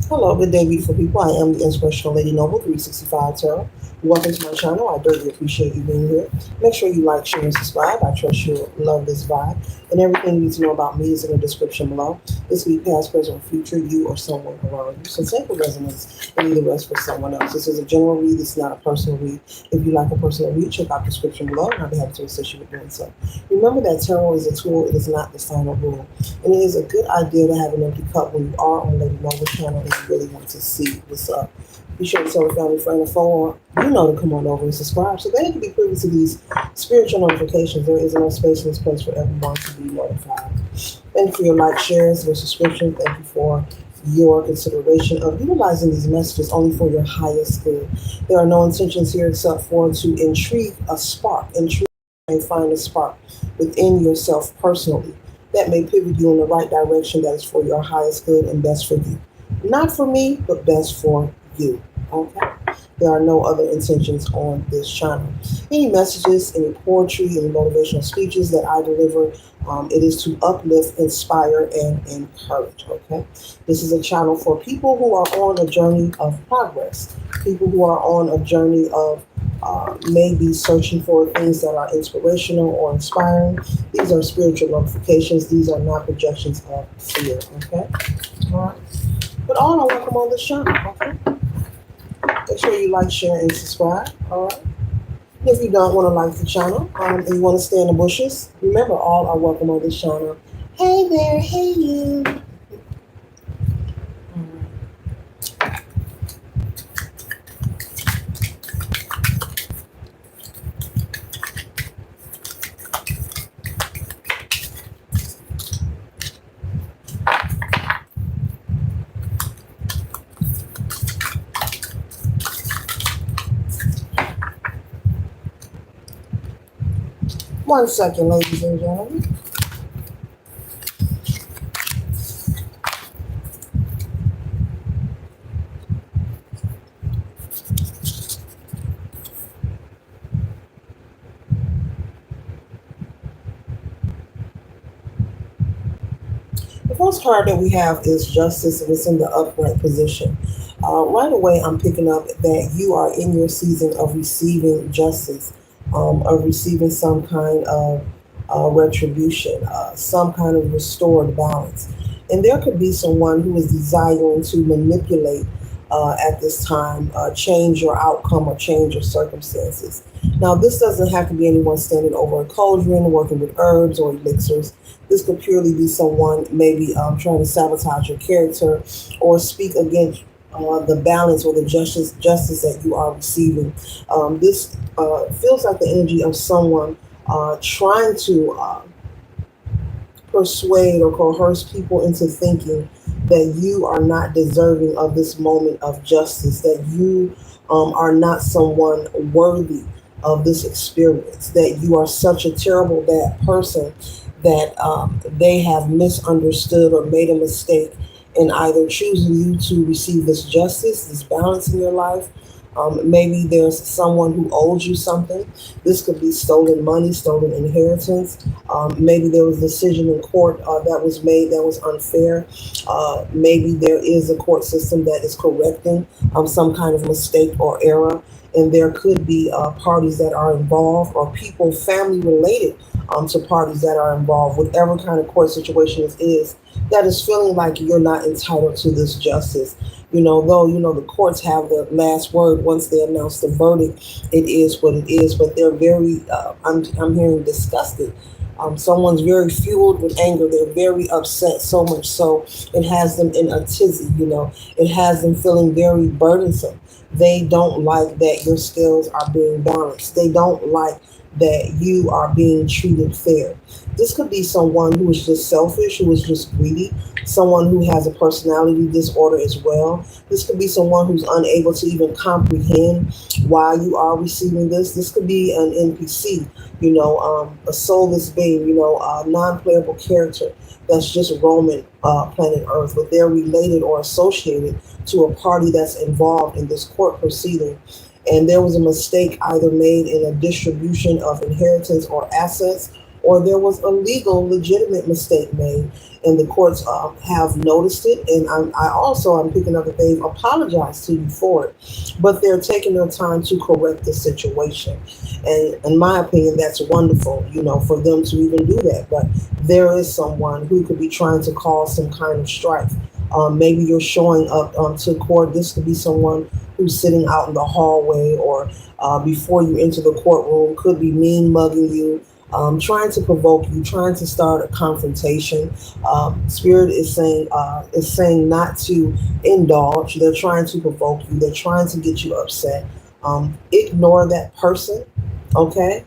Hello, good day, beautiful people. I am the Inspirational Lady Noble 365 Tarot. Welcome to my channel. I greatly appreciate you being here. Make sure you like, share, and subscribe. I trust you'll love this vibe. And everything you need to know about me is in the description below. This week, past, present, or future, you or someone around you. So take what resonates and leave the rest for someone else. This is a general read. It's not a personal read. If you like a personal read, check out the description below, and I'll be happy to assist you with doing so. Remember that tarot is a tool. It is not the final rule. And it is a good idea to have an empty cup when you are on Lady Noble channel and you really want to see what's up. Be sure to tell a family, friend, or phone, you know, to come on over and subscribe so they can be privy to these spiritual notifications. There is no space in this place for everyone to be notified. Thank you for your like, shares, your subscription. Thank you for your consideration of utilizing these messages only for your highest good. There are no intentions here except for to intrigue and find a spark within yourself personally that may pivot you in the right direction that is for your highest good and best for you. Not for me, but best for you. Okay? There are no other intentions on this channel. Any messages, any poetry, any motivational speeches that I deliver, it is to uplift, inspire, and encourage. Okay? This is a channel for people who are on a journey of progress, people who are on a journey of maybe searching for things that are inspirational or inspiring. These are spiritual notifications. These are not projections of fear. Okay? All right. But all are welcome on this channel. Okay? Make sure you like, share, and subscribe. All right. If you don't want to like the channel and you want to stay in the bushes, remember all are welcome on this channel. Hey there, hey you. One second, ladies and gentlemen. The first card that we have is Justice, and it's in the upright position. Right away, I'm picking up that you are in your season of receiving justice, of receiving some kind of retribution, some kind of restored balance. And there could be someone who is desiring to manipulate at this time, change your outcome or change your circumstances. Now, this doesn't have to be anyone standing over a cauldron, working with herbs or elixirs. This could purely be someone maybe trying to sabotage your character or speak against the balance or the justice that you are receiving. This feels like the energy of someone trying to persuade or coerce people into thinking that you are not deserving of this moment of justice, that you are not someone worthy of this experience, that you are such a terrible, bad person that they have misunderstood or made a mistake in either choosing you to receive this justice, this balance in your life. Maybe there's someone who owes you something. This could be stolen money, stolen inheritance. Maybe there was a decision in court that was made that was unfair. Maybe there is a court system that is correcting some kind of mistake or error. And there could be parties that are involved or people, family related to parties that are involved, whatever kind of court situation it is, that is feeling like you're not entitled to this justice. Though, the courts have the last word once they announce the verdict, it is what it is, but they're very, I'm hearing disgusted. Someone's very fueled with anger. They're very upset, so much so it has them in a tizzy, it has them feeling very burdensome. They don't like that your scales are being balanced. They don't like that you are being treated fair. This could be someone who is just selfish, who is just greedy, someone who has a personality disorder as well. This could be someone who's unable to even comprehend why you are receiving this. This could be an NPC, a soulless being, a non-playable character that's just roaming planet Earth, but they're related or associated to a party that's involved in this court proceeding. And there was a mistake either made in a distribution of inheritance or assets, or there was a legal, legitimate mistake made, and the courts have noticed it. And I'm picking up that they've apologized to you for it, but they're taking their time to correct the situation. And in my opinion, that's wonderful, for them to even do that. But there is someone who could be trying to cause some kind of strife. Maybe you're showing up to court. This could be someone who's sitting out in the hallway, or before you enter the courtroom, could be mean mugging you, trying to provoke you, trying to start a confrontation. Spirit is saying not to indulge. They're trying to provoke you. They're trying to get you upset. Ignore that person. Okay.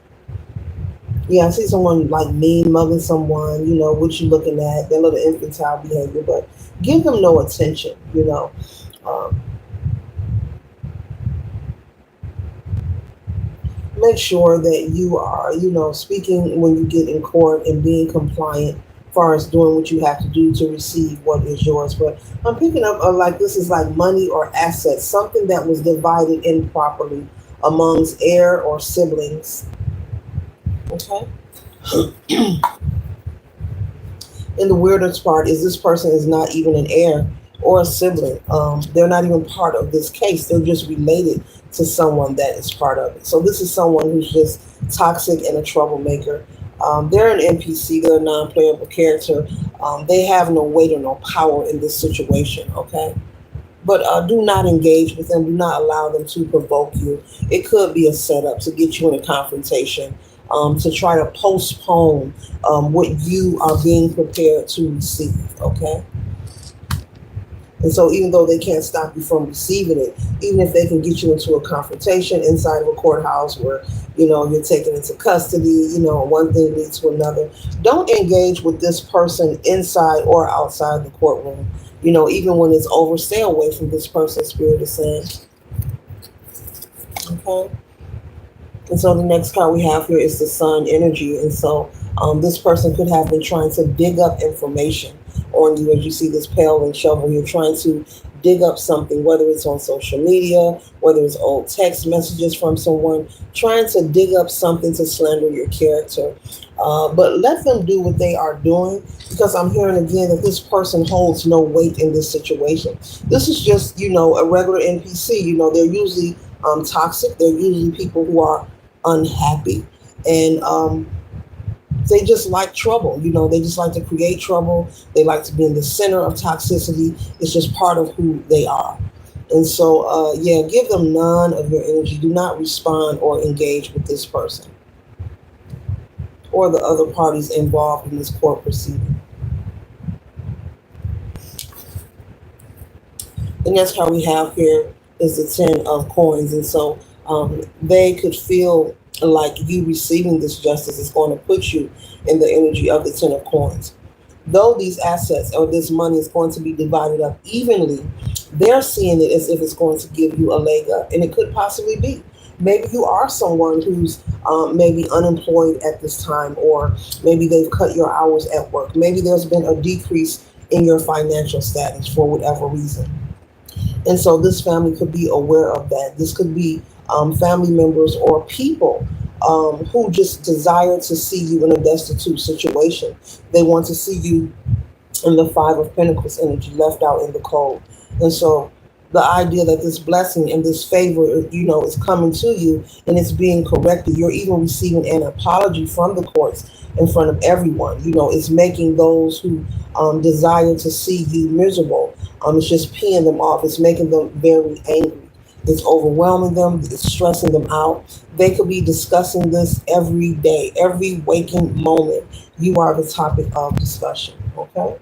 Yeah, I see someone like mean mugging someone. What you looking at? That little infantile behavior, but give them no attention. Um, Make sure that you are, speaking when you get in court and being compliant as far as doing what you have to do to receive what is yours. But I'm picking up like this is like money or assets, something that was divided improperly amongst heir or siblings. Okay. And the weirdest part is this person is not even an heir or a sibling. They're not even part of this case. They're just related to someone that is part of it. So this is someone who's just toxic and a troublemaker. They're an NPC. They're a non-playable character. They have no weight or no power in this situation. Okay. But do not engage with them. Do not allow them to provoke you. It could be a setup to get you in a confrontation, to try to postpone what you are being prepared to receive. Okay. And so even though they can't stop you from receiving it, even if they can get you into a confrontation inside of a courthouse where, you're taken into custody, one thing leads to another, don't engage with this person inside or outside the courtroom. Even when it's over, stay away from this person, Spirit is saying. Okay. And so the next card we have here is the Sun energy. And so this person could have been trying to dig up information on you. As you see this pail and shovel, you're trying to dig up something, whether it's on social media, whether it's old text messages from someone, trying to dig up something to slander your character. But let them do what they are doing, because I'm hearing again that this person holds no weight in this situation. This is just, a regular NPC. They're usually toxic. They're usually people who are unhappy. And they just like trouble. They just like to create trouble. They like to be in the center of toxicity. It's just part of who they are. And so, give them none of your energy. Do not respond or engage with this person or the other parties involved in this court proceeding. The next card we have here is the 10 of coins. And so they could feel like you receiving this justice is going to put you in the energy of the 10 of coins. Though these assets or this money is going to be divided up evenly, they're seeing it as if it's going to give you a leg up. And it could possibly be. Maybe you are someone who's maybe unemployed at this time, or maybe they've cut your hours at work. Maybe there's been a decrease in your financial status for whatever reason. And so this family could be aware of that. This could be family members or people who just desire to see you in a destitute situation. They want to see you in the 5 of Pentacles energy, left out in the cold. And so the idea that this blessing and this favor, is coming to you and it's being corrected. You're even receiving an apology from the courts in front of everyone. It's making those who desire to see you miserable. It's just peeing them off. It's making them very angry. It's overwhelming them. It's stressing them out. They could be discussing this every day, every waking moment. You are the topic of discussion, okay?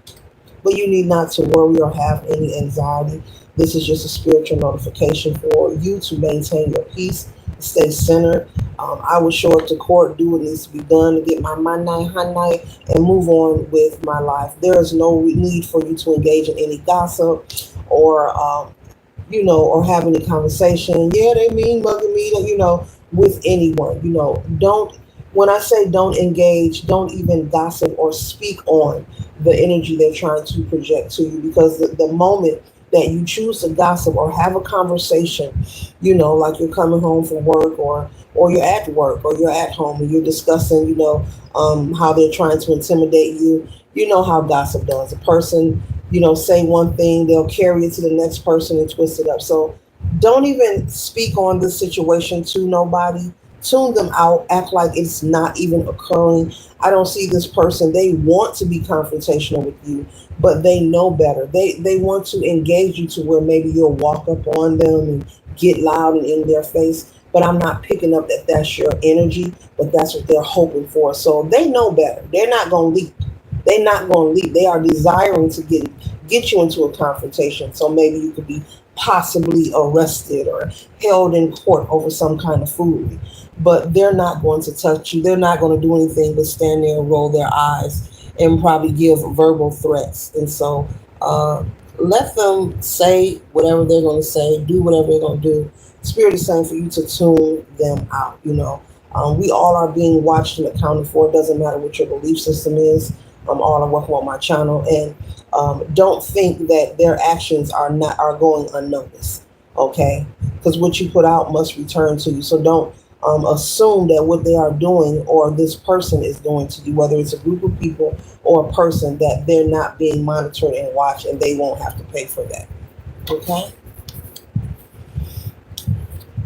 But you need not to worry or have any anxiety. This is just a spiritual notification for you to maintain your peace, stay centered. I will show up to court, do what needs to be done to get my night, and move on with my life. There is no need for you to engage in any gossip or or have any conversation. Yeah, they mean mugging me, with anyone. Don't, when I say don't engage, don't even gossip or speak on the energy they're trying to project to you, because the moment that you choose to gossip or have a conversation, like you're coming home from work, or you're at work, or you're at home, and you're discussing, how they're trying to intimidate you. You know how gossip does. A person, say one thing, they'll carry it to the next person and twist it up. So don't even speak on this situation to nobody. Tune them out. Act like it's not even occurring. I don't see this person. They want to be confrontational with you, but they know better. They want to engage you to where maybe you'll walk up on them and get loud and in their face. But I'm not picking up that that's your energy, but that's what they're hoping for. So they know better. They're not going to leap. They're not going to leap. They are desiring to get you into a confrontation. So maybe you could be possibly arrested or held in court over some kind of foolery. But they're not going to touch you. They're not going to do anything but stand there and roll their eyes and probably give verbal threats. And so let them say whatever they're going to say, do whatever they're going to do. Spirit is saying for you to tune them out. We all are being watched and accounted for. It doesn't matter what your belief system is. All are welcome on my channel, and don't think that their actions are going unnoticed. Okay, because what you put out must return to you. So don't assume that what they are doing or this person is doing to you, whether it's a group of people or a person, that they're not being monitored and watched, and they won't have to pay for that. Okay.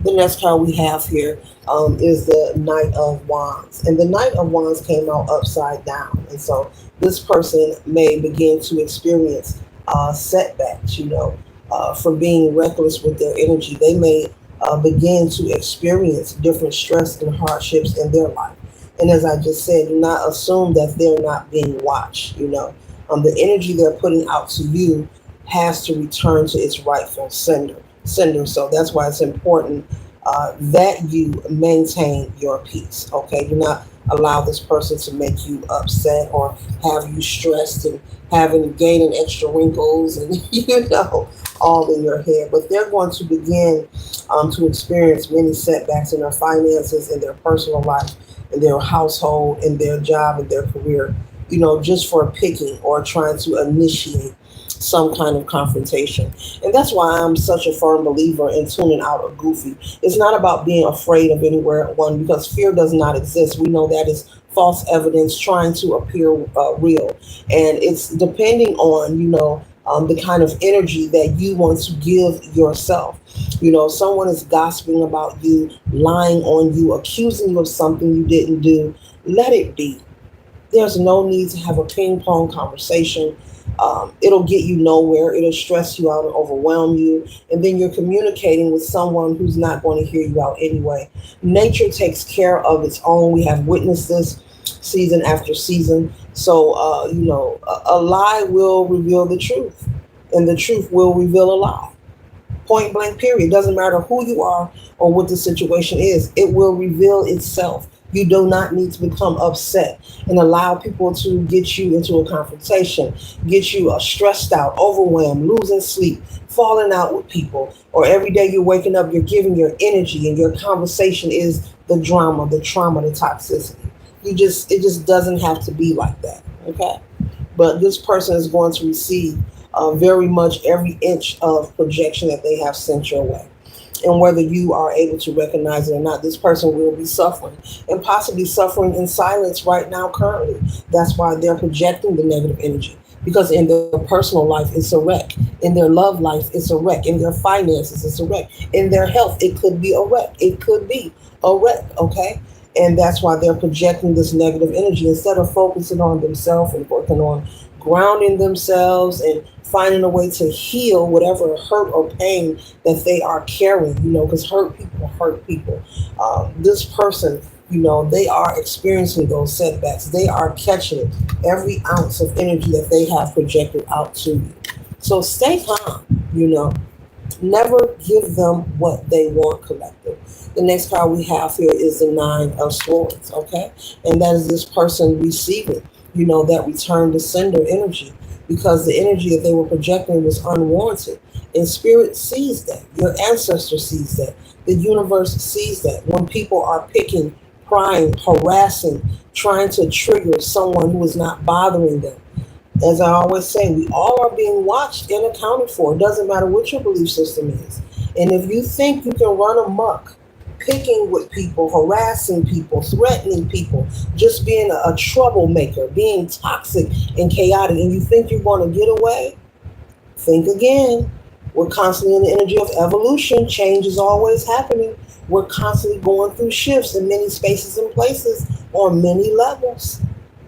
The next card we have here is the Knight of Wands. And the Knight of Wands came out upside down. And so this person may begin to experience setbacks, from being reckless with their energy. They may begin to experience different stress and hardships in their life. And as I just said, do not assume that they're not being watched. The energy they're putting out to you has to return to its rightful sender. So that's why it's important that you maintain your peace. Okay, do not allow this person to make you upset or have you stressed and gaining extra wrinkles and all in your head. But they're going to begin to experience many setbacks in their finances, in their personal life, in their household, in their job, in their career. Just for picking or trying to initiate some kind of confrontation. And that's why I'm such a firm believer in tuning out a goofy. It's not about being afraid of anyone, because fear does not exist. We know that is false evidence trying to appear real. And it's depending on, the kind of energy that you want to give yourself. Someone is gossiping about you, lying on you, accusing you of something you didn't do. Let it be. There's no need to have a ping pong conversation. It'll get you nowhere. It'll stress you out and overwhelm you. And then you're communicating with someone who's not going to hear you out anyway. Nature takes care of its own. We have witnessed this season after season. So, a lie will reveal the truth, and the truth will reveal a lie. Point blank, period. Doesn't matter who you are or what the situation is. It will reveal itself. You do not need to become upset and allow people to get you into a confrontation, get you stressed out, overwhelmed, losing sleep, falling out with people, or every day you're waking up, you're giving your energy and your conversation is the drama, the trauma, the toxicity. It just doesn't have to be like that. Okay. But this person is going to receive very much every inch of projection that they have sent your way. And whether you are able to recognize it or not, this person will be suffering, and possibly suffering in silence right now currently. That's why they're projecting the negative energy, because in their personal life, it's a wreck. In their love life, it's a wreck. In their finances, it's a wreck. In their health, it could be a wreck. It could be a wreck, okay? And that's why they're projecting this negative energy instead of focusing on themselves and working on grounding themselves and finding a way to heal whatever hurt or pain that they are carrying, because hurt people. This person, they are experiencing those setbacks. They are catching every ounce of energy that they have projected out to you. So stay calm, never give them what they want, collective. The next card we have here is the Nine of Swords, okay? And that is this person receiving, that return to sender energy, because the energy that they were projecting was unwarranted. And spirit sees that. Your ancestor sees that. The universe sees that. When people are picking, prying, harassing, trying to trigger someone who is not bothering them, As I always say, we all are being watched and accounted for. It doesn't matter what your belief system is. And if you think you can run amok, picking with people, harassing people, threatening people, just being a troublemaker, being toxic and chaotic, and you think you're going to get away, think again. We're constantly in the energy of evolution. Change is always happening. We're constantly going through shifts in many spaces and places on many levels.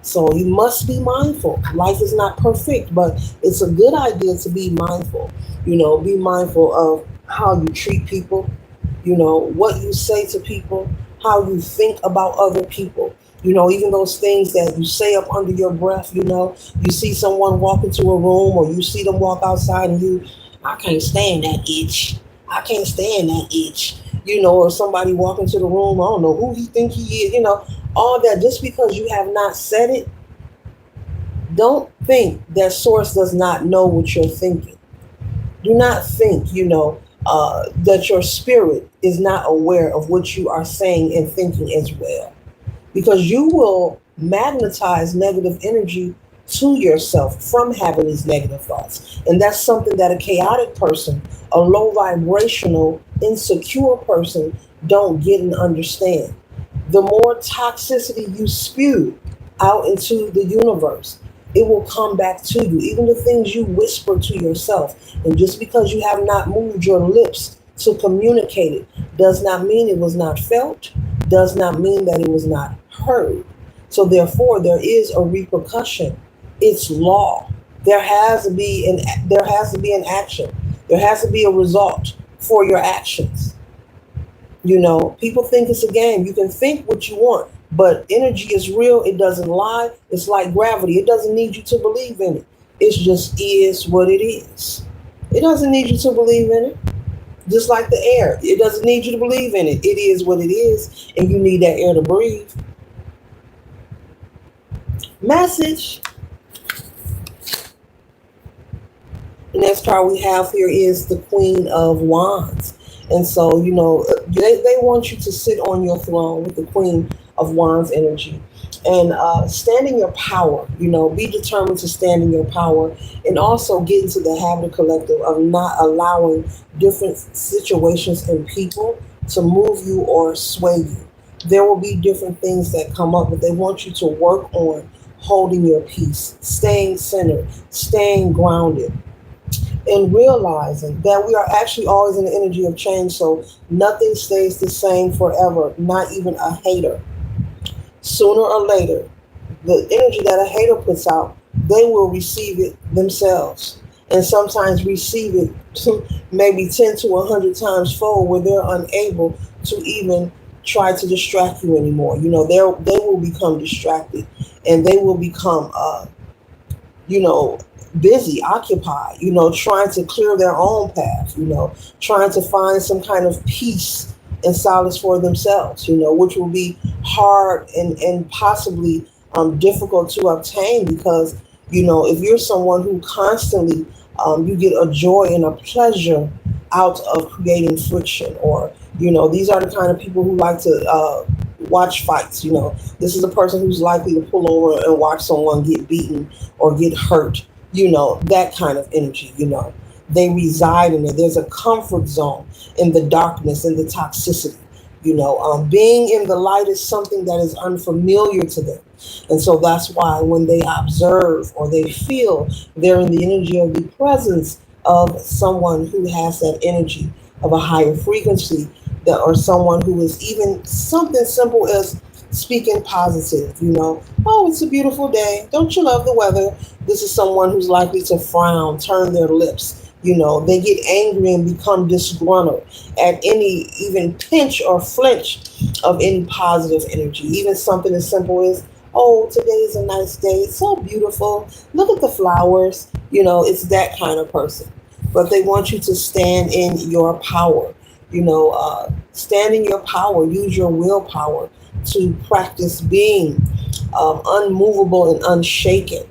So you must be mindful. Life is not perfect, but it's a good idea to be mindful. Be mindful of how you treat people, what you say to people, how you think about other people. Even those things that you say up under your breath, you see someone walk into a room or you see them walk outside and I can't stand that itch. I can't stand that itch. Or somebody walk into the room, I don't know who he think he is, all that. Just because you have not said it, don't think that source does not know what you're thinking. Do not think, that your spirit is not aware of what you are saying and thinking as well. Because you will magnetize negative energy to yourself from having these negative thoughts. And that's something that a chaotic person, a low vibrational, insecure person don't get and understand. The more toxicity you spew out into the universe, it will come back to you. Even the things you whisper to yourself. And just because you have not moved your lips to communicate it does not mean it was not felt, does not mean that it was not heard. So therefore there is a repercussion. It's law. There has to be an action. There has to be a result for your actions. People think it's a game. You can think what you want, but energy is real. It doesn't lie. It's like gravity. It doesn't need you to believe in it. It just is what it is. It doesn't need you to believe in it. Just like the air. It doesn't need you to believe in it. It is what it is, and you need that air to breathe. Message. The next card we have here is the Queen of Wands. And so, they want you to sit on your throne with the Queen of Wands energy and stand in your power, be determined to stand in your power and also get into the habit collective of not allowing different situations and people to move you or sway you. There will be different things that come up, but they want you to work on holding your peace, staying centered, staying grounded, and realizing that we are actually always in the energy of change. So nothing stays the same forever, not even a hater. Sooner or later, the energy that a hater puts out, they will receive it themselves. And sometimes receive it maybe 10 to 100 times fold where they're unable to even try to distract you anymore. They will become distracted and they will become, you know, busy, occupied, trying to clear their own path, trying to find some kind of peace and solace for themselves, which will be hard and possibly difficult to obtain because, if you're someone who constantly, you get a joy and a pleasure out of creating friction or, these are the kind of people who like to watch fights, this is a person who's likely to pull over and watch someone get beaten or get hurt, that kind of energy, they reside in it. There's a comfort zone in the darkness and the toxicity. Being in the light is something that is unfamiliar to them. And so that's why when they observe or they feel they're in the energy of the presence of someone who has that energy of a higher frequency, that or someone who is even something simple as speaking positive, oh, it's a beautiful day. Don't you love the weather? This is someone who's likely to frown, turn their lips. They get angry and become disgruntled at any even pinch or flinch of any positive energy. Even something as simple as, oh, today is a nice day. It's so beautiful. Look at the flowers. It's that kind of person. But they want you to stand in your power. Stand in your power. Use your willpower to practice being unmovable and unshaken,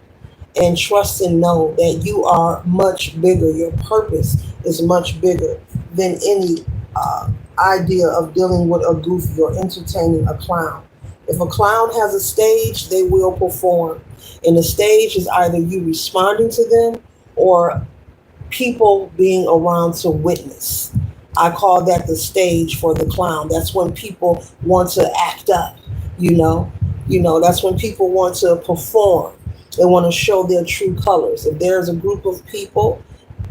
and trust and know that you are much bigger. Your purpose is much bigger than any idea of dealing with a goofy or entertaining a clown. If a clown has a stage, they will perform. And the stage is either you responding to them or people being around to witness. I call that the stage for the clown. That's when people want to act up, you know. That's when people want to perform. They want to show their true colors. If there's a group of people,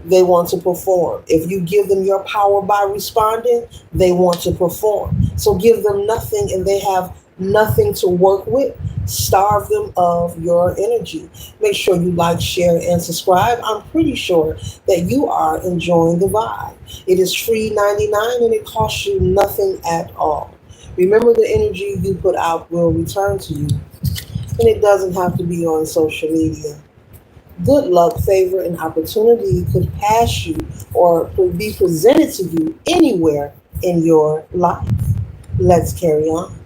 they want to perform. If you give them your power by responding, they want to perform. So give them nothing and they have nothing to work with. Starve them of your energy. Make sure you like, share, and subscribe. I'm pretty sure that you are enjoying the vibe. It is free 99 and it costs you nothing at all. Remember, the energy you put out will return to you, and it doesn't have to be on social media. Good luck, favor, and opportunity could pass you or could be presented to you anywhere in your life. Let's carry on.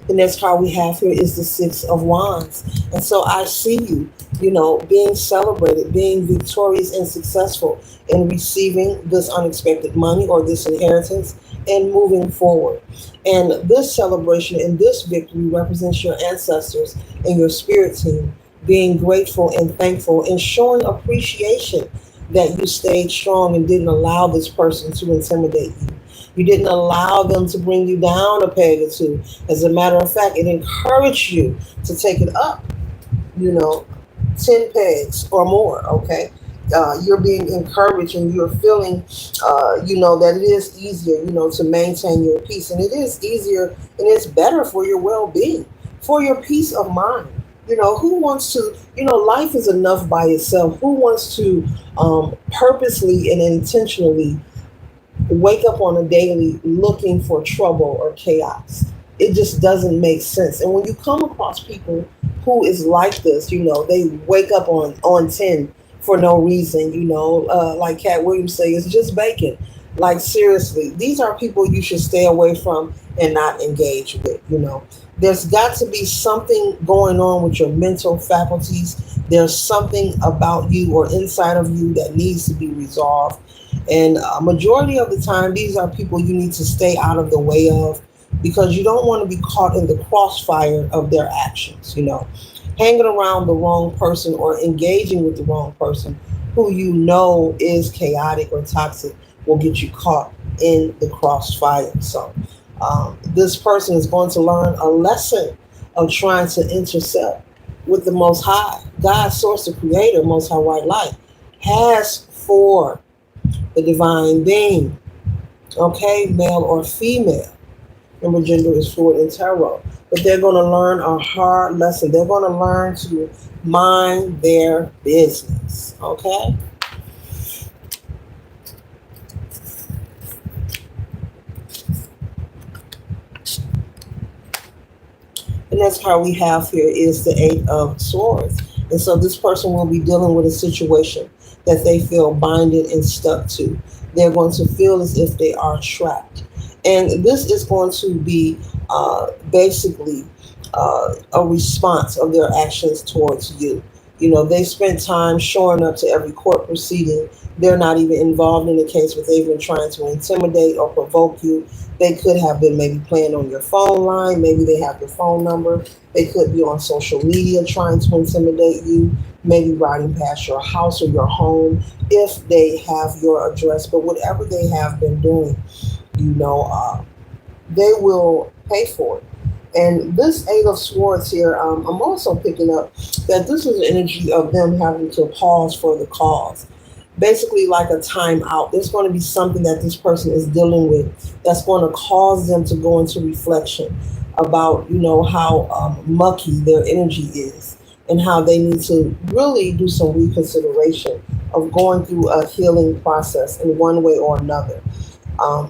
The next card we have here is the Six of Wands. And so I see you, being celebrated, being victorious and successful in receiving this unexpected money or this inheritance and moving forward. And this celebration and this victory represents your ancestors and your spirit team being grateful and thankful and showing appreciation that you stayed strong and didn't allow this person to intimidate you. You didn't allow them to bring you down a peg or two. As a matter of fact, it encouraged you to take it up, you know, 10 pegs or more, okay? You're being encouraged and you're feeling, that it is easier, to maintain your peace. And it is easier and it's better for your well being, for your peace of mind. Who wants to, life is enough by itself. Who wants to purposely and intentionally wake up on a daily looking for trouble or chaos? It just doesn't make sense. And when you come across people who is like this, they wake up on 10 for no reason, like Cat Williams say, it's just bacon. Like, seriously, these are people you should stay away from and not engage with. There's got to be something going on with your mental faculties. There's something about you or inside of you that needs to be resolved. And a majority of the time, these are people you need to stay out of the way of, because you don't want to be caught in the crossfire of their actions. Hanging around the wrong person or engaging with the wrong person who is chaotic or toxic will get you caught in the crossfire. So this person is going to learn a lesson of trying to intercept with the Most High. God, source, the creator, Most High white light, has for the divine being, okay, male or female. Remember, gender is fluid in tarot. But they're going to learn a hard lesson. They're going to learn to mind their business, okay? The next card we have here is the Eight of Swords. And so this person will be dealing with a situation that they feel binded and stuck to. They're going to feel as if they are trapped. And this is going to be basically a response of their actions towards you. They spent time showing up to every court proceeding. They're not even involved in the case, but they've been trying to intimidate or provoke you. They could have been maybe playing on your phone line. Maybe they have your phone number. They could be on social media trying to intimidate you, maybe riding past your house or your home if they have your address. But whatever they have been doing, they will pay for it. And this Eight of Swords here, I'm also picking up that this is the energy of them having to pause for the cause. Basically like a timeout. There's going to be something that this person is dealing with that's going to cause them to go into reflection about, how mucky their energy is and how they need to really do some reconsideration of going through a healing process in one way or another.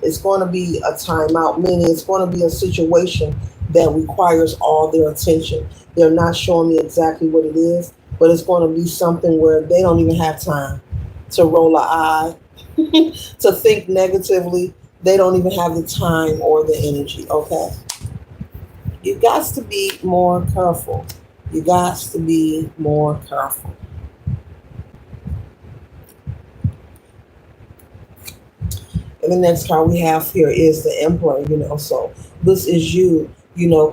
It's going to be a timeout, meaning it's going to be a situation that requires all their attention. They're not showing me exactly what it is, but it's going to be something where they don't even have time to roll an eye, to think negatively. They don't even have the time or the energy, okay? You got to be more careful. You got to be more careful. And the next card we have here is the Emperor, so this is you,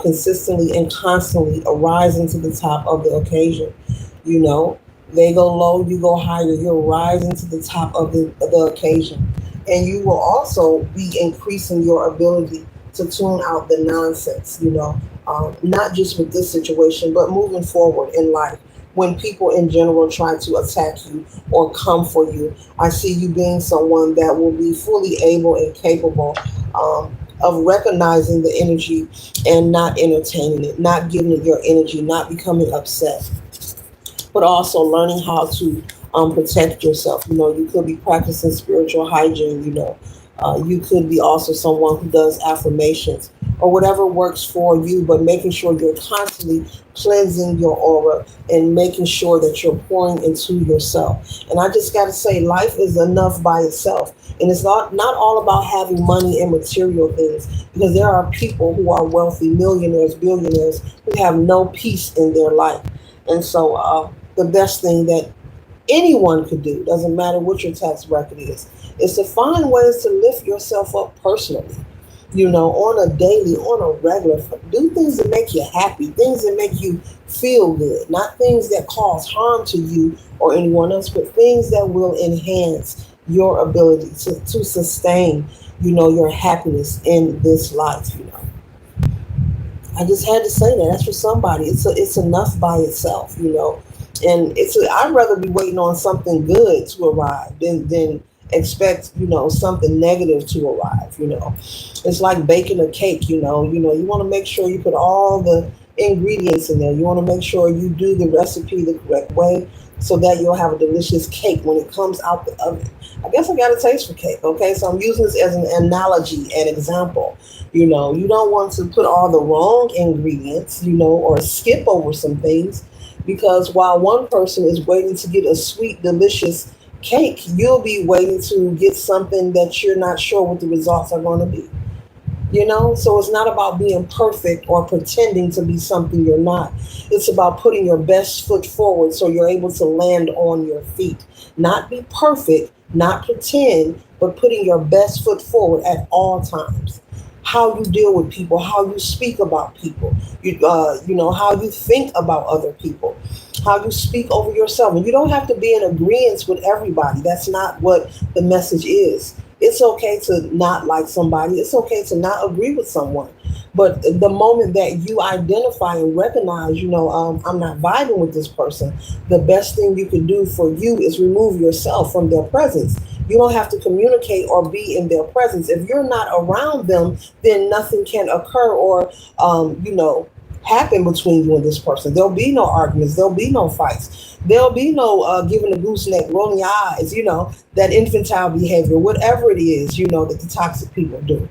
consistently and constantly arising to the top of the occasion. You know, they go low, you go higher. You're rising to the top of the occasion. And you will also be increasing your ability to tune out the nonsense, not just with this situation, but moving forward in life. When people in general try to attack you or come for you, I see you being someone that will be fully able and capable of recognizing the energy and not entertaining it, not giving it your energy, not becoming upset, but also learning how to protect yourself. You could be practicing spiritual hygiene. You could be also someone who does affirmations or whatever works for you, but making sure you're constantly cleansing your aura and making sure that you're pouring into yourself. And I just got to say, life is enough by itself. And it's not all about having money and material things, because there are people who are wealthy, millionaires, billionaires, who have no peace in their life. And so the best thing that anyone could do, doesn't matter what your tax bracket is to find ways to lift yourself up personally, on a daily, on a regular. Do things that make you happy, things that make you feel good, not things that cause harm to you or anyone else, but things that will enhance your ability to sustain, your happiness in this life. I just had to say that. That's for somebody. It's enough by itself. And I'd rather be waiting on something good to arrive than expect something negative to arrive. It's like baking a cake. You want to make sure you put all the ingredients in there. You want to make sure you do the recipe the correct way so that you'll have a delicious cake when it comes out the oven. I guess I got a taste for cake. Okay, so I'm using this as an analogy, an example. You don't want to put all the wrong ingredients, or skip over some things, because while one person is waiting to get a sweet, delicious cake, you'll be waiting to get something that you're not sure what the results are going to be. So it's not about being perfect or pretending to be something you're not. It's about putting your best foot forward so you're able to land on your feet. Not be perfect, not pretend, but putting your best foot forward at all times. How you deal with people, how you speak about people, how you think about other people, how you speak over yourself. And you don't have to be in agreement with everybody. That's not what the message is. It's okay to not like somebody. It's okay to not agree with someone. But the moment that you identify and recognize, I'm not vibing with this person, the best thing you can do for you is remove yourself from their presence. You don't have to communicate or be in their presence. If you're not around them, then nothing can occur or, happen between you and this person. There'll be no arguments. There'll be no fights. There'll be no giving a gooseneck, rolling your eyes, that infantile behavior, whatever it is, that the toxic people do.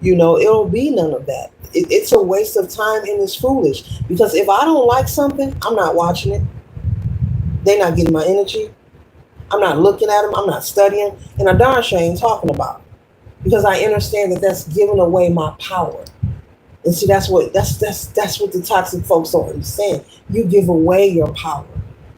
It'll be none of that. It's a waste of time and it's foolish, because if I don't like something, I'm not watching it. They're not getting my energy. I'm not looking at them. I'm not studying. And I darn sure ain't talking about it, because I understand that that's giving away my power. And see, that's what the toxic folks don't understand. You give away your power.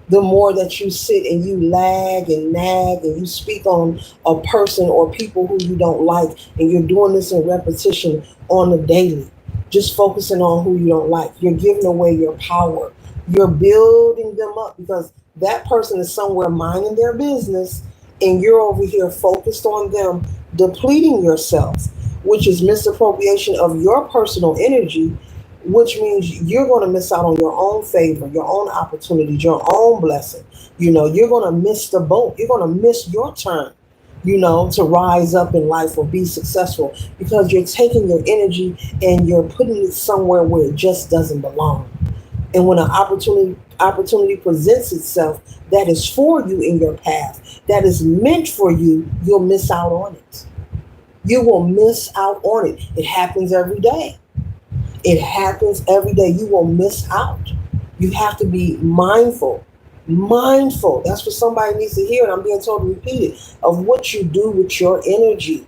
The more that you sit and you lag and nag and you speak on a person or people who you don't like, and you're doing this in repetition on a daily, just focusing on who you don't like, you're giving away your power. You're building them up, because that person is somewhere minding their business, and you're over here focused on them, depleting yourself, which is misappropriation of your personal energy, which means you're going to miss out on your own favor, your own opportunities, your own blessing. You're going to miss the boat. You're going to miss your turn, to rise up in life or be successful, because you're taking your energy and you're putting it somewhere where it just doesn't belong. And when an opportunity presents itself that is for you in your path, that is meant for you, you'll miss out on it. You will miss out on it. It happens every day. It happens every day. You will miss out. You have to be mindful. Mindful. That's what somebody needs to hear, and I'm being told to repeat it, of what you do with your energy.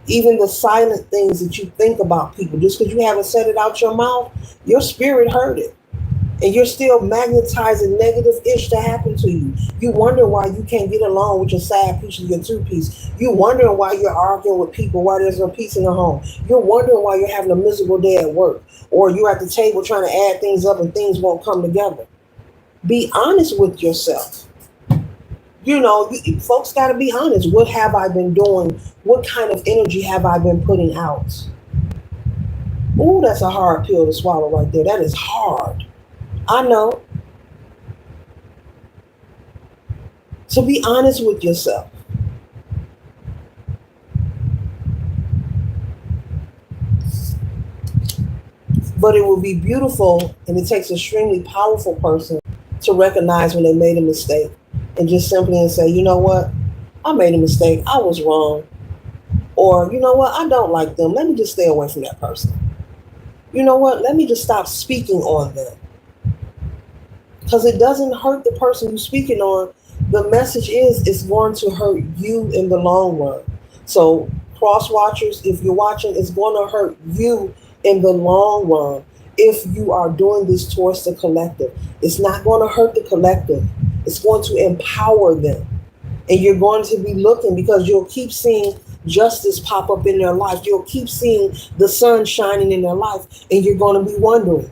Even the silent things that you think about people, just because you haven't said it out your mouth, your spirit heard it. And you're still magnetizing negative-ish to happen to you. You wonder why you can't get along with your side piece or your two-piece. You wondering why you're arguing with people, why there's no peace in the home. You're wondering why you're having a miserable day at work. Or you're at the table trying to add things up and things won't come together. Be honest with yourself. Folks got to be honest. What have I been doing? What kind of energy have I been putting out? Ooh, that's a hard pill to swallow right there. That is hard. I know. So be honest with yourself. But it will be beautiful, and it takes an extremely powerful person to recognize when they made a mistake and just simply and say, you know what? I made a mistake. I was wrong. Or, you know what? I don't like them. Let me just stay away from that person. You know what? Let me just stop speaking on them. Because it doesn't hurt the person you're speaking on. The message is it's going to hurt you in the long run. So, cross watchers, if you're watching, it's going to hurt you in the long run if you are doing this towards the collective. It's not going to hurt the collective. It's going to empower them. And you're going to be looking because you'll keep seeing justice pop up in their life. You'll keep seeing the sun shining in their life, and you're going to be wondering.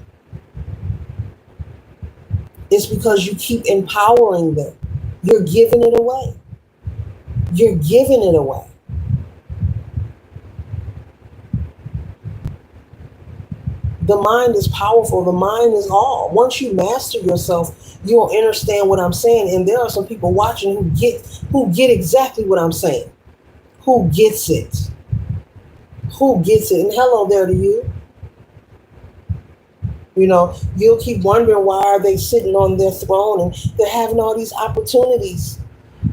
It's because you keep empowering them. You're giving it away. You're giving it away. The mind is powerful. The mind is all. Once you master yourself, you'll understand what I'm saying. And there are some people watching who get exactly what I'm saying. Who gets it? Who gets it? And hello there to you. You'll keep wondering why are they sitting on their throne and they're having all these opportunities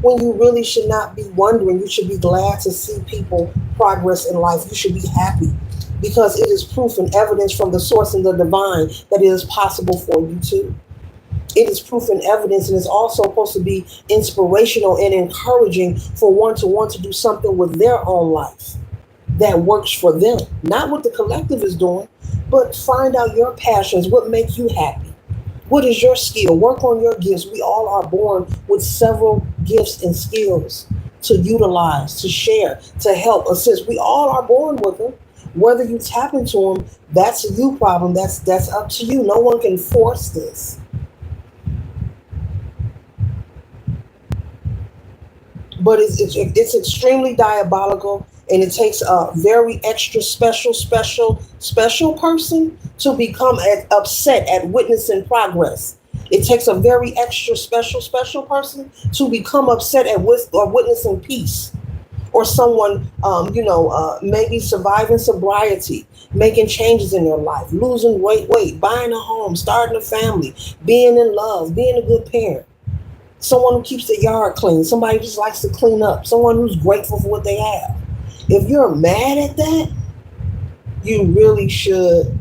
when you really should not be wondering. You should be glad to see people progress in life. You should be happy because it is proof and evidence from the source and the divine that it is possible for you too. It is proof and evidence, and it's also supposed to be inspirational and encouraging for one to want to do something with their own life that works for them. Not what the collective is doing, but find out your passions, what makes you happy. What is your skill? Work on your gifts. We all are born with several gifts and skills to utilize, to share, to help, assist. We all are born with them. Whether you tap into them, that's a you problem. That's up to you. No one can force this. But it's extremely diabolical, and it takes a very extra special person to become upset at witnessing progress. It takes a very extra special person to become upset at witnessing peace, or someone maybe surviving sobriety, making changes in their life, losing weight, buying a home, starting a family, being in love, being a good parent. Someone who keeps their yard clean, somebody who just likes to clean up, someone who's grateful for what they have. If you're mad at that, you really should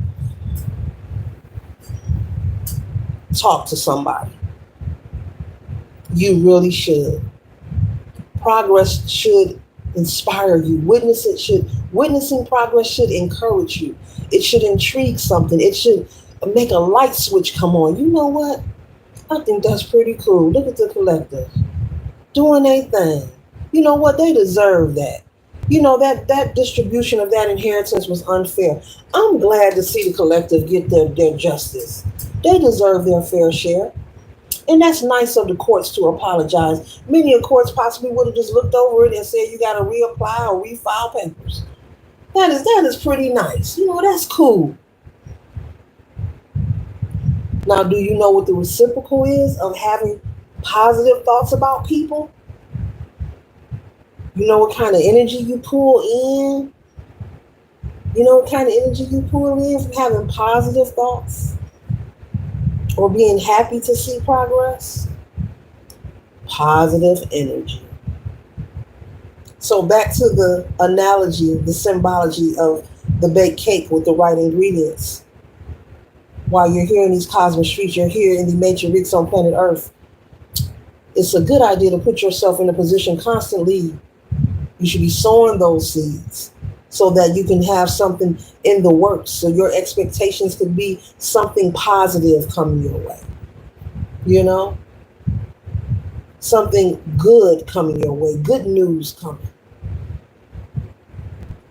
talk to somebody. You really should. Progress should inspire you. Witnessing progress should encourage you. It should intrigue something. It should make a light switch come on. You know what? I think that's pretty cool. Look at the collective doing their thing. You know what? They deserve that. That distribution of that inheritance was unfair. I'm glad to see the collective get their justice. They deserve their fair share. And that's nice of the courts to apologize. Many of the courts possibly would have just looked over it and said you got to reapply or refile papers. That is pretty nice. That's cool. Now, do you know what the reciprocal is of having positive thoughts about people? You know what kind of energy you pull in? You know what kind of energy you pull in from having positive thoughts? Or being happy to see progress? Positive energy. So back to the analogy, the symbology of the baked cake with the right ingredients. While you're here in these cosmic streets, you're here in the matrix on planet Earth. It's a good idea to put yourself in a position constantly. You should be sowing those seeds. so that you can have something in the works. So your expectations could be something positive coming your way, you know, something good coming your way, good news coming.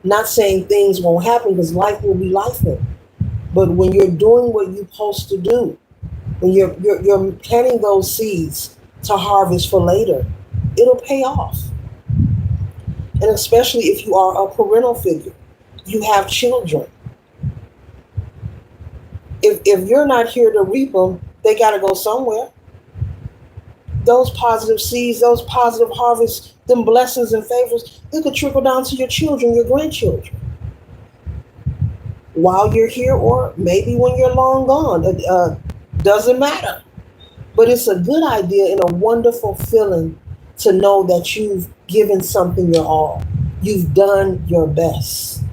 Not saying things won't happen because life will be life. But when you're doing what you're supposed to do, when you're planting those seeds to harvest for later, it'll pay off. And especially if you are a parental figure, you have children. If you're not here to reap them, they got to go somewhere. Those positive seeds, those positive harvests, them blessings and favors, it could trickle down to your children, your grandchildren, while you're here or maybe when you're long gone. Doesn't matter. But it's a good idea and a wonderful feeling to know that you've given something your all. You've done your best.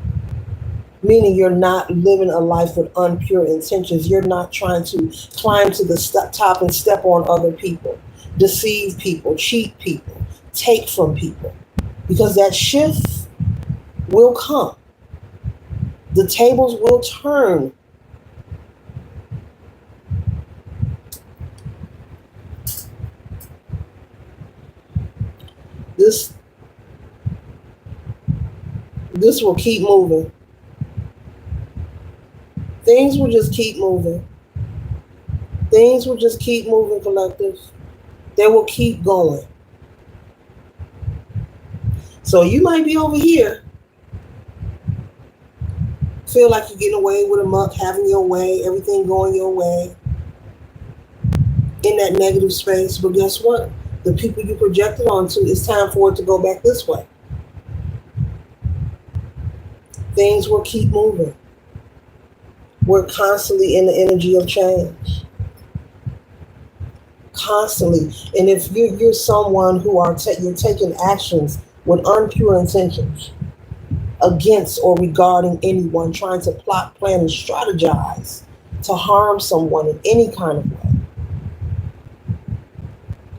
Meaning you're not living a life with unpure intentions. You're not trying to climb to the top and step on other people, deceive people, cheat people, take from people. Because that shift will come. The tables will turn. This this will keep moving. Things will just keep moving. Things will just keep moving, collective. They will keep going. So you might be over here, feel like you're getting away with a muck, having your way, everything going your way, in that negative space. But guess what? The people you projected onto, it's time for it to go back this way. Things will keep moving. We're constantly in the energy of change. Constantly. And if you're someone who you're taking actions with unpure intentions against or regarding anyone, trying to plot, plan, and strategize to harm someone in any kind of way,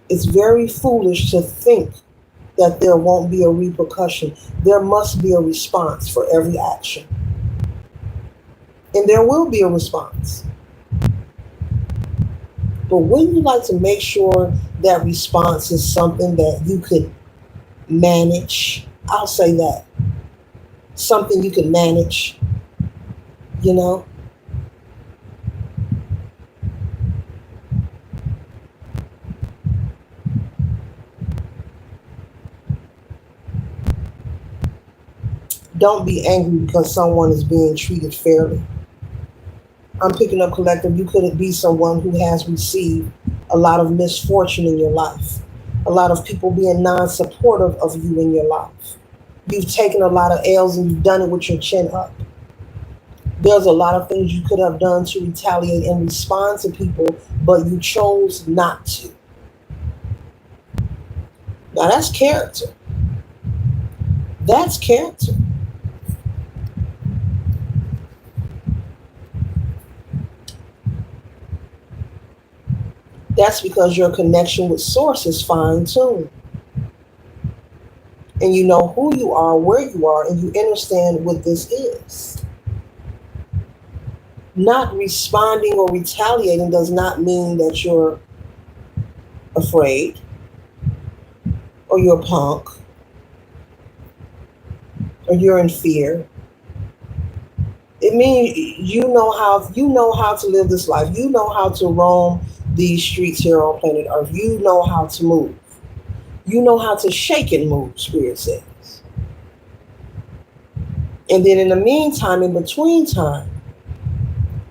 it's very foolish to think that there won't be a repercussion. There must be a response for every action. And there will be a response. But wouldn't you like to make sure that response is something that you could manage? I'll say that. Something you can manage, you know? Don't be angry because someone is being treated fairly. I'm picking up, collective. You couldn't be someone who has received a lot of misfortune in your life, a lot of people being non-supportive of you in your life. You've taken a lot of L's and you've done it with your chin up. There's a lot of things you could have done to retaliate and respond to people, but you chose not to. Now that's character. That's character. That's because your connection with source is fine-tuned. And you know who you are, where you are, and you understand what this is. Not responding or retaliating does not mean that you're afraid or you're a punk or you're in fear. It means you know how to live this life. You know how to roam these streets here on planet Earth. You know how to move. You know how to shake and move, Spirit says. And then in the meantime, in between time,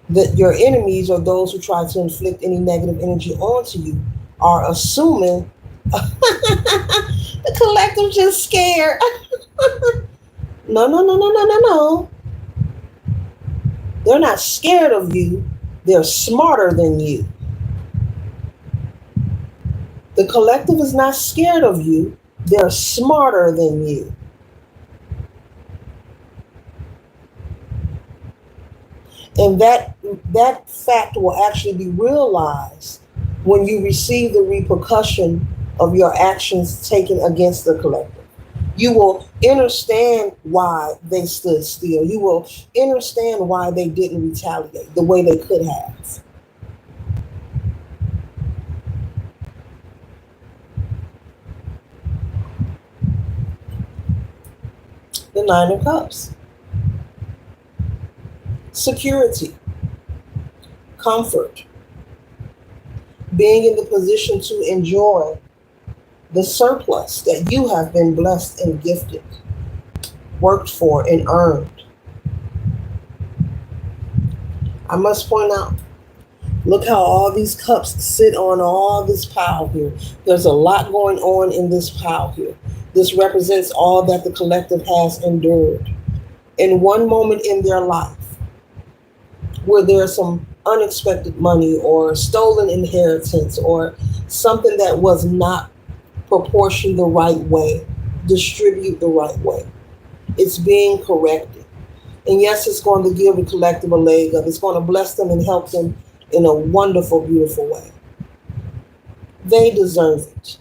that your enemies or those who try to inflict any negative energy onto you are assuming the collective just scared. No, no, no, no, no, no, no. They're not scared of you. They're smarter than you. The collective is not scared of you. They're smarter than you. And that fact will actually be realized when you receive the repercussion of your actions taken against the collective. You will understand why they stood still. You will understand why they didn't retaliate the way they could have. The Nine of Cups. Security, comfort, being in the position to enjoy the surplus that you have been blessed and gifted, worked for, and earned. I must point out, look how all these cups sit on all this pile here. There's a lot going on in this pile here. This represents all that the collective has endured. In one moment in their life, where there's some unexpected money or stolen inheritance or something that was not proportioned the right way, distribute the right way. It's being corrected. And yes, it's going to give the collective a leg up. It's going to bless them and help them in a wonderful, beautiful way. They deserve it.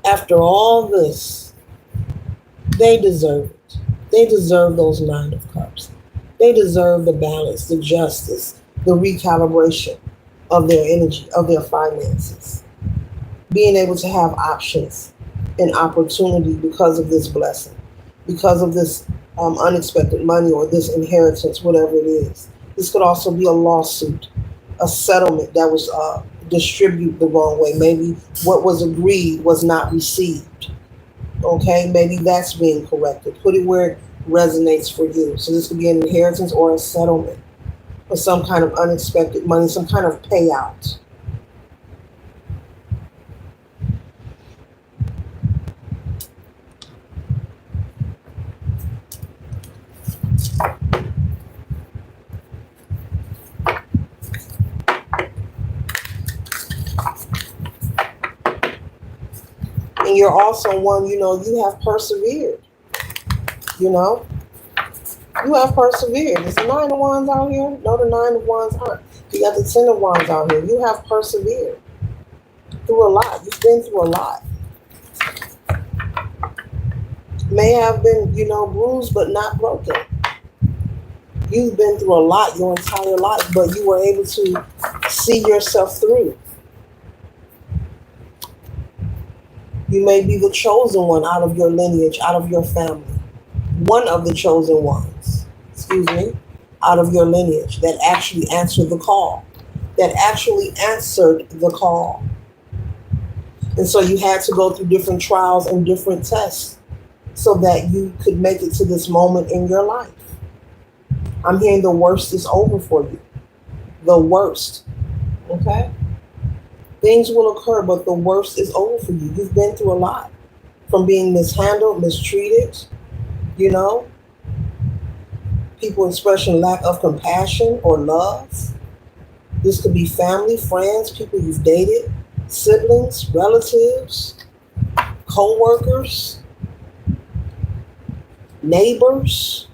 After all this, they deserve it. They deserve those Nine of Cups. They deserve the balance, the justice, the recalibration of their energy, of their finances. Being able to have options and opportunity because of this blessing, because of this unexpected money or this inheritance, whatever it is. This could also be a lawsuit, a settlement that was distributed the wrong way. Maybe what was agreed was not received. Okay, maybe that's being corrected. Put it where it resonates for you. So this could be an inheritance or a settlement or some kind of unexpected money, some kind of payout. And you're also one, you have persevered. You know, you have persevered. Is the Nine of Wands out here? No, the Nine of Wands aren't. You got the Ten of Wands out here. You have persevered through a lot. You've been through a lot. May have been, bruised but not broken. You've been through a lot your entire life, but you were able to see yourself through. You may be the chosen one out of your lineage, out of your family. One of the chosen ones, out of your lineage that actually answered the call. That actually answered the call. And so you had to go through different trials and different tests so that you could make it to this moment in your life. I'm hearing the worst is over for you. The worst. Okay? Things will occur, but the worst is over for you. You've been through a lot. From being mishandled, mistreated, people expressing lack of compassion or love. This could be family, friends, people you've dated, siblings, relatives, co-workers, neighbors.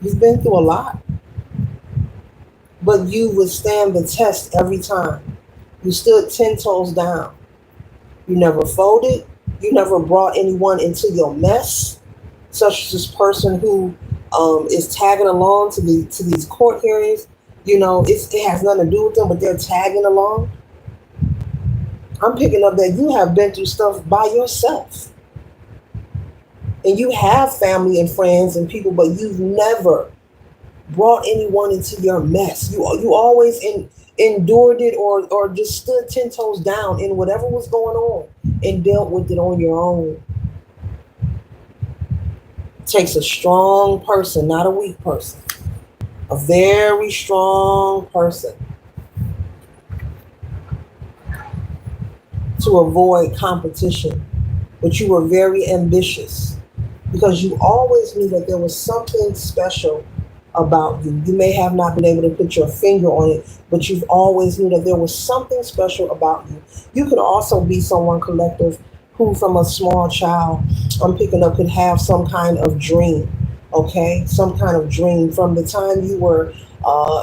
You've been through a lot. But you withstand the test every time. You stood 10 toes down. You never folded. You never brought anyone into your mess, such as this person who is tagging along to these court hearings. It has nothing to do with them, but they're tagging along. I'm picking up that you have been through stuff by yourself. And you have family and friends and people, but you've never brought anyone into your mess. You always endured it or just stood 10 toes down in whatever was going on and dealt with it on your own. It takes a strong person, not a weak person. A very strong person to avoid competition. But you were very ambitious because you always knew that there was something special about you. You may have not been able to put your finger on it, but you've always knew that there was something special about you. You could also be someone, collective, who from a small child, I'm picking up, could have some kind of dream, okay? Some kind of dream from the time you were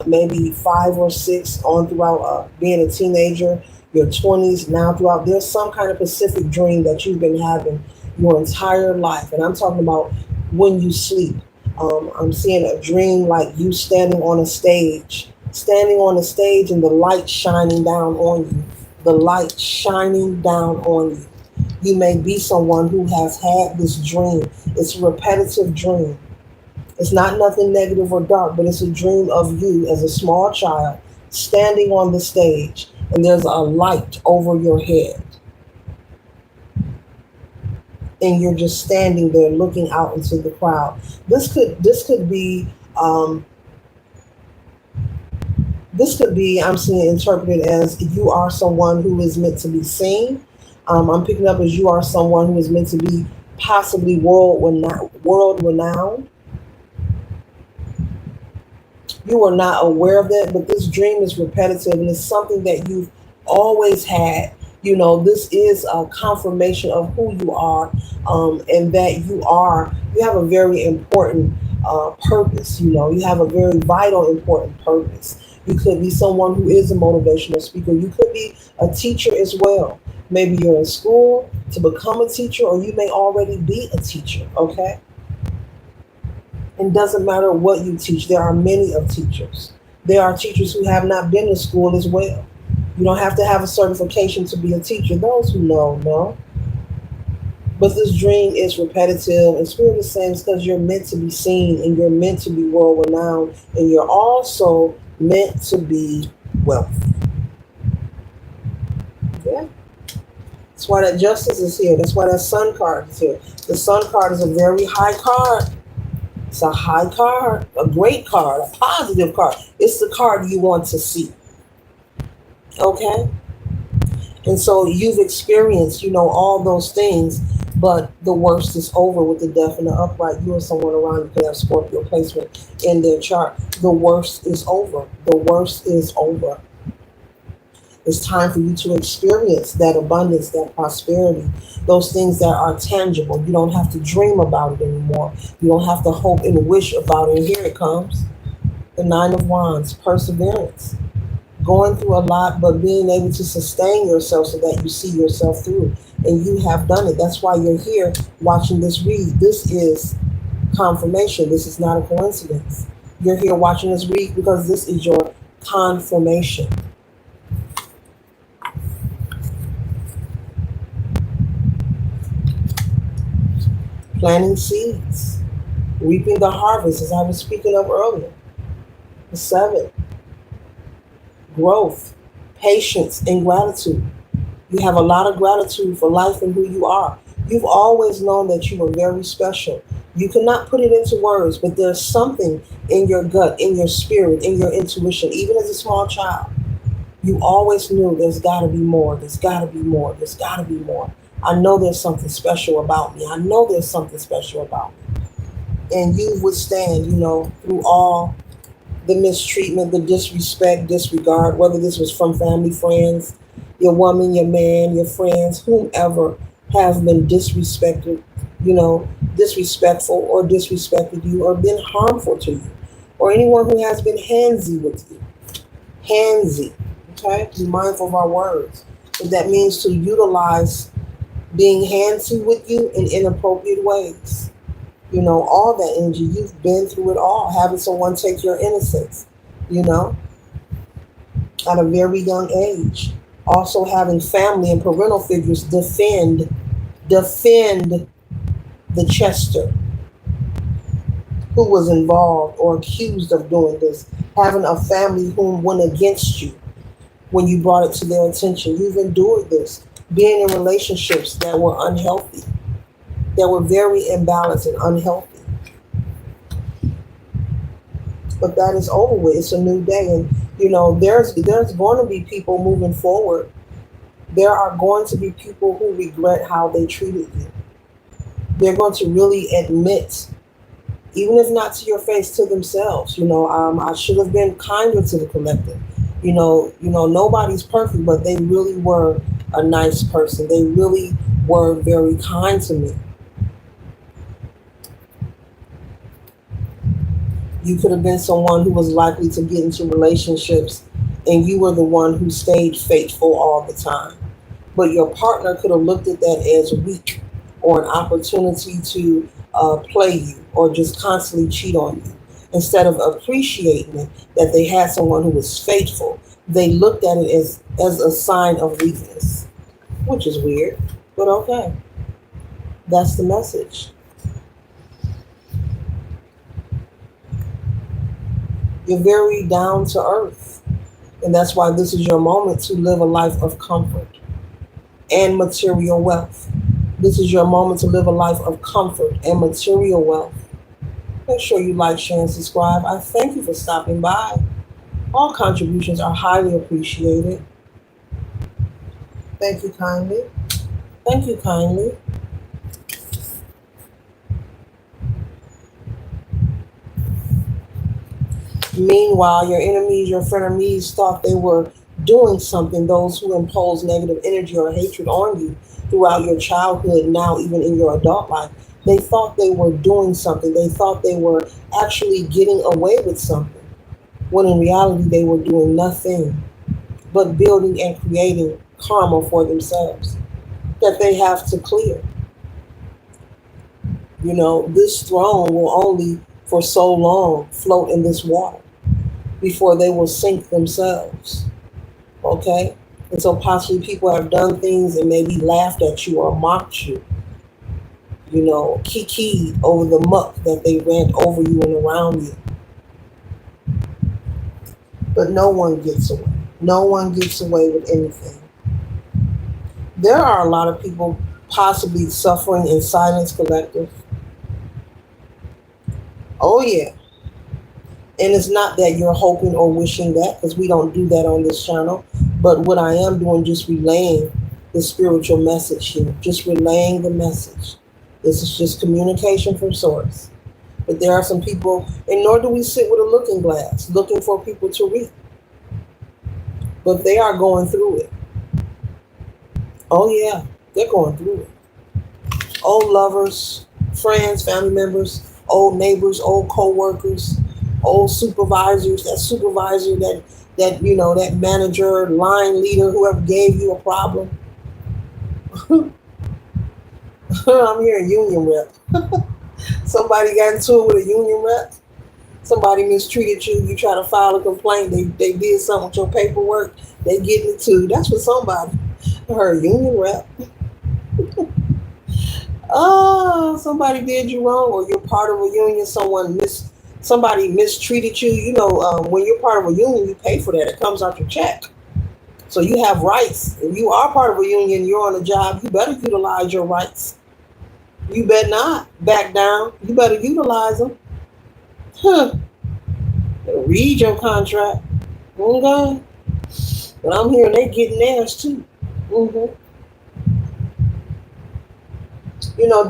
maybe 5 or 6 on throughout being a teenager. your 20s, now throughout, there's some kind of specific dream that you've been having your entire life. And I'm talking about when you sleep. I'm seeing a dream like you standing on a stage and the light shining down on you. The light shining down on you. You may be someone who has had this dream. It's a repetitive dream. It's not nothing negative or dark, but it's a dream of you as a small child standing on the stage and there's a light over your head and you're just standing there looking out into the crowd. This could be I'm seeing interpreted as you are someone who is meant to be seen. I'm picking up as you are someone who is meant to be possibly world renowned. You are not aware of that, but this dream is repetitive and it's something that you've always had. This is a confirmation of who you are, and that you have a very important purpose. You have a very vital, important purpose. You could be someone who is a motivational speaker. You could be a teacher as well. Maybe you're in school to become a teacher, or you may already be a teacher, okay? It doesn't matter what you teach. There are many of teachers. There are teachers who have not been to school as well. You don't have to have a certification to be a teacher. Those who know. But this dream is repetitive, and Spirit is saying it's because you're meant to be seen and you're meant to be world renowned, and you're also meant to be wealthy. Yeah. That's why that justice is here. That's why that sun card is here. The sun card is a very high card. It's a high card, a great card, a positive card. It's the card you want to see. Okay? And so you've experienced, all those things, but the worst is over with the death and the upright. You or someone around you could have Scorpio placement in their chart. The worst is over. The worst is over. It's time for you to experience that abundance, that prosperity, those things that are tangible. You don't have to dream about it anymore. You don't have to hope and wish about it. And here it comes. The Nine of Wands, perseverance. Going through a lot, but being able to sustain yourself so that you see yourself through. And you have done it. That's why you're here watching this read. This is confirmation. This is not a coincidence. You're here watching this read because this is your confirmation. Planting seeds, reaping the harvest, as I was speaking of earlier. The 7, growth, patience, and gratitude. You have a lot of gratitude for life and who you are. You've always known that you were very special. You cannot put it into words, but there's something in your gut, in your spirit, in your intuition, even as a small child. You always knew there's got to be more, there's got to be more, there's got to be more. I know there's something special about me. I know there's something special about me. And you withstand, through all the mistreatment, the disrespect, disregard, whether this was from family, friends, your woman, your man, your friends, whomever has been disrespected, disrespectful or disrespected you or been harmful to you, or anyone who has been handsy with you. Handsy, okay? Be mindful of our words. If that means to utilize being handsy with you in inappropriate ways. All that energy, you've been through it all, having someone take your innocence, at a very young age. Also having family and parental figures defend the Chester who was involved or accused of doing this. Having a family who went against you when you brought it to their attention. You've endured this. Being in relationships that were unhealthy, that were very imbalanced and unhealthy. But that is over with. It's a new day. And, there's going to be people moving forward. There are going to be people who regret how they treated you. They're going to really admit, even if not to your face, to themselves, I should have been kinder to the collective. Nobody's perfect, but they really were a nice person. They really were very kind to me. You could have been someone who was likely to get into relationships and you were the one who stayed faithful all the time. But your partner could have looked at that as weak or an opportunity to play you or just constantly cheat on you. Instead of appreciating it that they had someone who was faithful, they looked at it as a sign of weakness, which is weird, but okay. That's the message. You're very down to earth. And that's why this is your moment to live a life of comfort and material wealth. This is your moment to live a life of comfort and material wealth. Make sure you like, share, and subscribe. I thank you for stopping by. All contributions are highly appreciated. Thank you kindly. Thank you kindly. Meanwhile, your enemies, your frenemies thought they were doing something, those who impose negative energy or hatred on you throughout your childhood, now even in your adult life. They thought they were doing something. They thought they were actually getting away with something, when in reality they were doing nothing but building and creating karma for themselves that they have to clear. This throne will only for so long float in this water before they will sink themselves. Okay? And so possibly people have done things and maybe laughed at you or mocked you, kikied over the muck that they ran over you and around you. But no one gets away. No one gets away with anything. There are a lot of people possibly suffering in silence, collective. Oh, yeah. And it's not that you're hoping or wishing that, because we don't do that on this channel. But what I am doing, just relaying the spiritual message here. Just relaying the message. This is just communication from source. But there are some people, and nor do we sit with a looking glass, looking for people to read. But they are going through it. Oh, yeah. They're going through it. Old lovers, friends, family members, old neighbors, old co-workers, old supervisors, that supervisor, that manager, line leader, whoever gave you a problem. I'm hearing union rep. Somebody got into it with a union rep. Somebody mistreated you. You try to file a complaint. They did something with your paperwork. They getting it too. That's for somebody. I heard union rep. Oh, somebody did you wrong, or you're part of a union. Somebody mistreated you. When you're part of a union, you pay for that. It comes out your check. So you have rights. If you are part of a union, you're on a job, you better utilize your rights. You better not back down. You better utilize them. Read your contract. Okay. But I'm hearing they getting theirs too.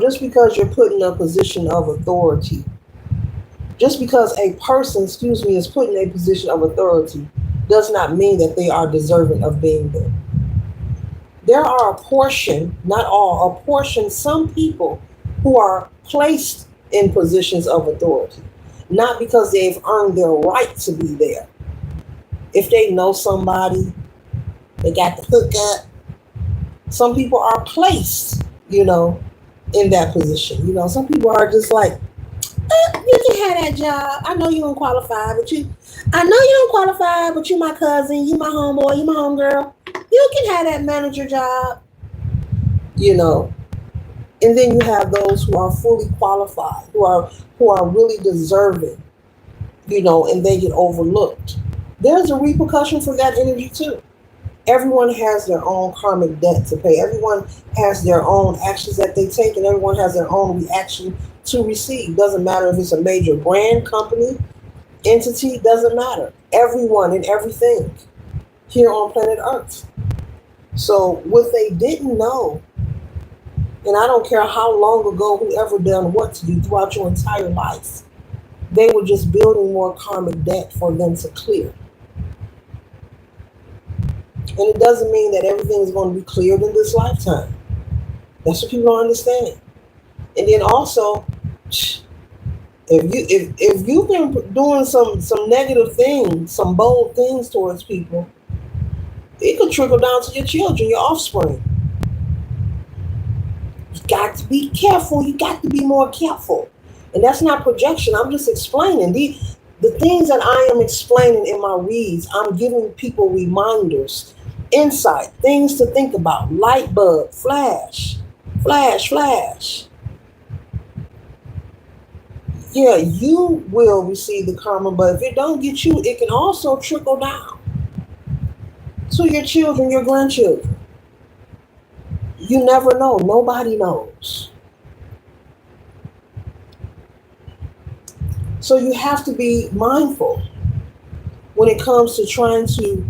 Just because you're put in a position of authority, just because a person, is put in a position of authority, does not mean that they are deserving of being there. There are a portion, not all, a portion, some people who are placed in positions of authority, not because they've earned their right to be there. If they know somebody, they got the hookup. Some people are placed, in that position. Some people are just like, you can have that job. I know you don't qualify, but you my cousin, you my homeboy, you my homegirl. You can have that manager job. And then you have those who are fully qualified, who are really deserving, and they get overlooked. There's a repercussion for that energy too. Everyone has their own karmic debt to pay. Everyone has their own actions that they take, and everyone has their own reaction to receive. Doesn't matter if it's a major brand, company, entity, doesn't matter. Everyone and everything here on planet Earth. So what they didn't know, and I don't care how long ago whoever done what to you throughout your entire life, they were just building more karmic debt for them to clear. And it doesn't mean that everything is going to be cleared in this lifetime. That's what people don't understand. And then also, If you've been doing some negative things, some bold things towards people, it could trickle down to your children, your offspring. You got to be careful. You got to be more careful. And that's not projection. I'm just explaining. The things that I am explaining in my reads, I'm giving people reminders, insight, things to think about. Light bulb, flash, flash, flash. Yeah, you will receive the karma, but if it don't get you, it can also trickle down to your children, your grandchildren. You never know. Nobody knows. So you have to be mindful when it comes to trying to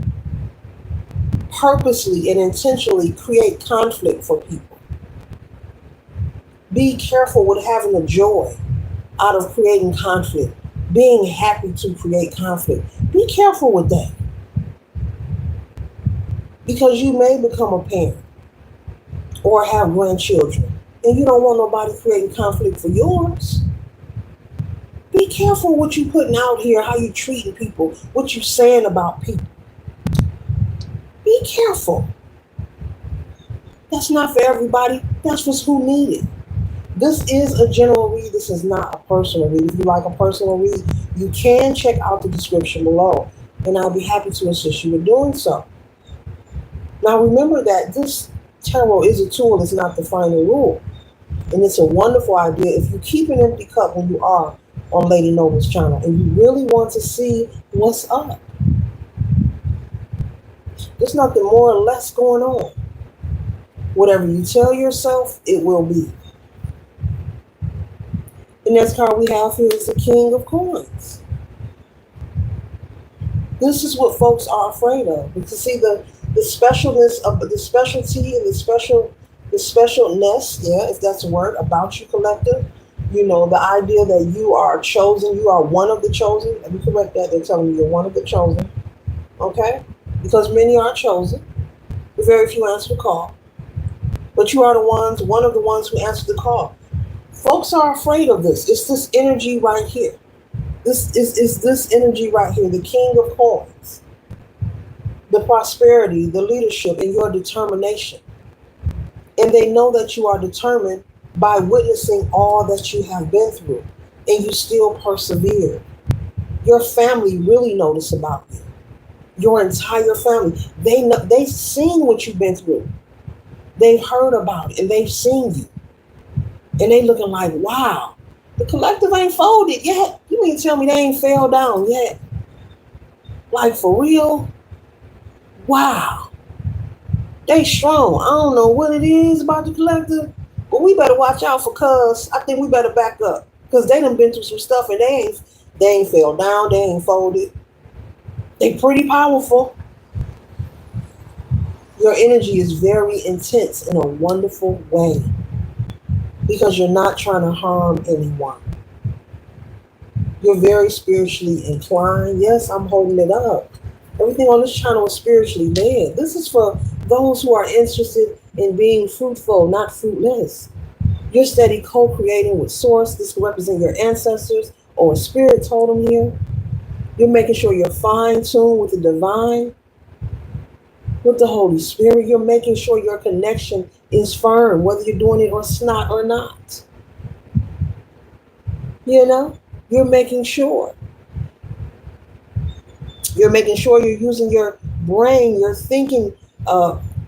purposely and intentionally create conflict for people. Be careful with having a joy out of creating conflict, being happy to create conflict. Be careful with that because you may become a parent or have grandchildren and you don't want nobody creating conflict for yours. Be careful what you putting out here, how you treating people, what you saying about people. Be careful. That's not for everybody. That's for who need it. This is a general read. This is not a personal read. If you like a personal read, you can check out the description below, and I'll be happy to assist you with doing so. Now, remember that this tarot is a tool. It's not the final rule, and it's a wonderful idea if you keep an empty cup when you are on Lady Noble's channel and you really want to see what's up. There's nothing more or less going on. Whatever you tell yourself, it will be. The next card we have here is the King of Coins. This is what folks are afraid of. Because see the specialness of the specialty and the specialness, yeah, if that's a word, about you, collective. You know, the idea that you are chosen, you are one of the chosen. Let me correct that. They're telling you you're one of the chosen. Okay? Because many are chosen. But very few answer the call. But you are one of the ones who answered the call. Folks are afraid of this. It's this energy right here. This is this energy right here, the King of Coins. The prosperity, the leadership, and your determination. And they know that you are determined by witnessing all that you have been through. And you still persevere. Your family really notice about you. Your entire family. They've seen what you've been through. They've heard about it and they've seen you. And they looking like, wow, the collective ain't folded yet. You mean to tell me they ain't fell down yet? Like for real? Wow. They strong. I don't know what it is about the collective, but we better watch out for cuz. I think we better back up. Because they done been through some stuff and they ain't fell down, they ain't folded. They pretty powerful. Your energy is very intense in a wonderful way. Because you're not trying to harm anyone. You're very spiritually inclined. Yes, I'm holding it up. Everything on this channel is spiritually led. This is for those who are interested in being fruitful, not fruitless. You're steady co-creating with Source. This can represent your ancestors or a spirit totem here. You're making sure you're fine-tuned with the divine, with the Holy Spirit. You're making sure your connection is firm, whether you're doing it or not. You know, you're making sure. You're making sure you're using your brain, your thinking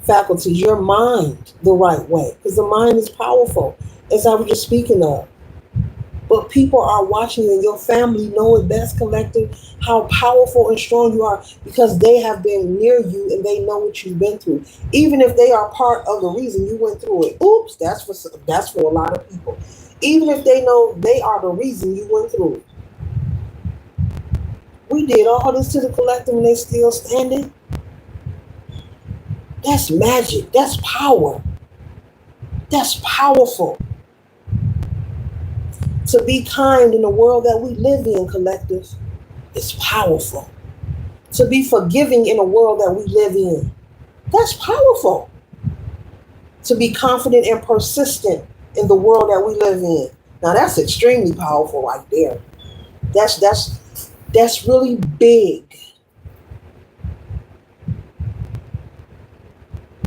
faculties, your mind the right way. Because the mind is powerful, as I was just speaking of. But people are watching you and your family know it best, collective, how powerful and strong you are because they have been near you and they know what you've been through. Even if they are part of the reason you went through it. Oops, that's for a lot of people. Even if they know they are the reason you went through it. We did all this to the collective and they still standing. That's magic. That's power. That's powerful. To be kind in the world that we live in, collective, is powerful. To be forgiving in the world that we live in, that's powerful. To be confident and persistent in the world that we live in, Now that's extremely powerful right there. That's really big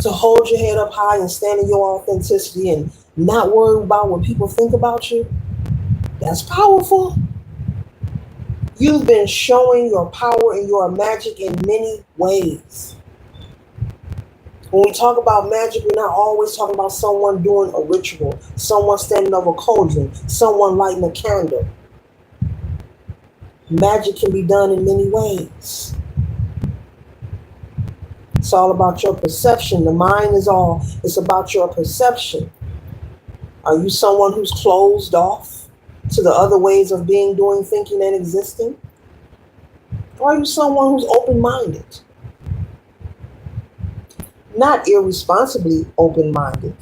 to hold your head up high and stand in your authenticity and not worry about what people think about you. That's powerful. You've been showing your power and your magic in many ways. When we talk about magic, we're not always talking about someone doing a ritual, someone standing over a cauldron, someone lighting a candle. Magic can be done in many ways. It's all about your perception. The mind is all, it's about your perception. Are you someone who's closed off to the other ways of being, doing, thinking, and existing? Or are you someone who's open-minded? Not irresponsibly open-minded,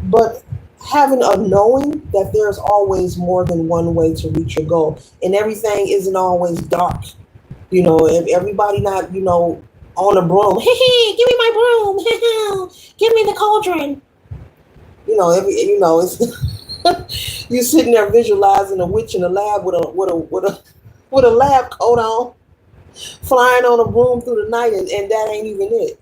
but having a knowing that there's always more than one way to reach your goal, and everything isn't always dark. If everybody not, on a broom, hey, give me my broom, give me the cauldron. It's you're sitting there visualizing a witch in a lab with a lab coat on, flying on a broom through the night, and that ain't even it.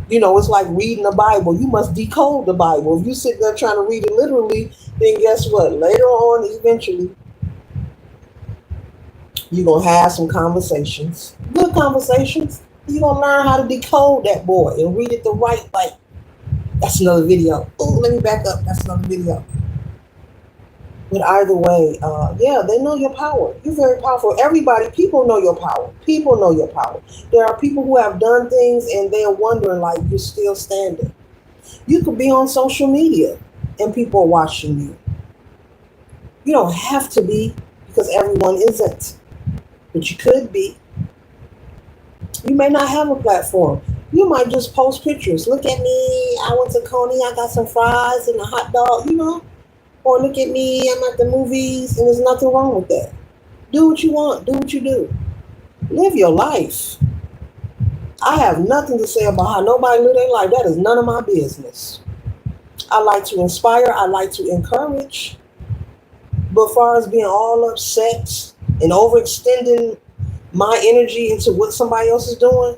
It's like reading the Bible. You must decode the Bible. If you sit there trying to read it literally, then guess what? Later on, eventually, you're going to have some conversations. Good conversations. You're going to learn how to decode that boy and read it the right way. That's another video. Oh, let me back up. That's another video. But either way, they know your power. You're very powerful. People know your power. People know your power. There are people who have done things and they're wondering, like, you're still standing. You could be on social media and people are watching you. You don't have to be, because everyone isn't. But you could be. You may not have a platform. You might just post pictures. Look at me. I went to Coney. I got some fries and a hot dog, Or look at me, I'm at the movies, and there's nothing wrong with that. Do what you want. Do what you do. Live your life. I have nothing to say about how nobody live their life. That is none of my business. I like to inspire. I like to encourage. But as far as being all upset and overextending my energy into what somebody else is doing,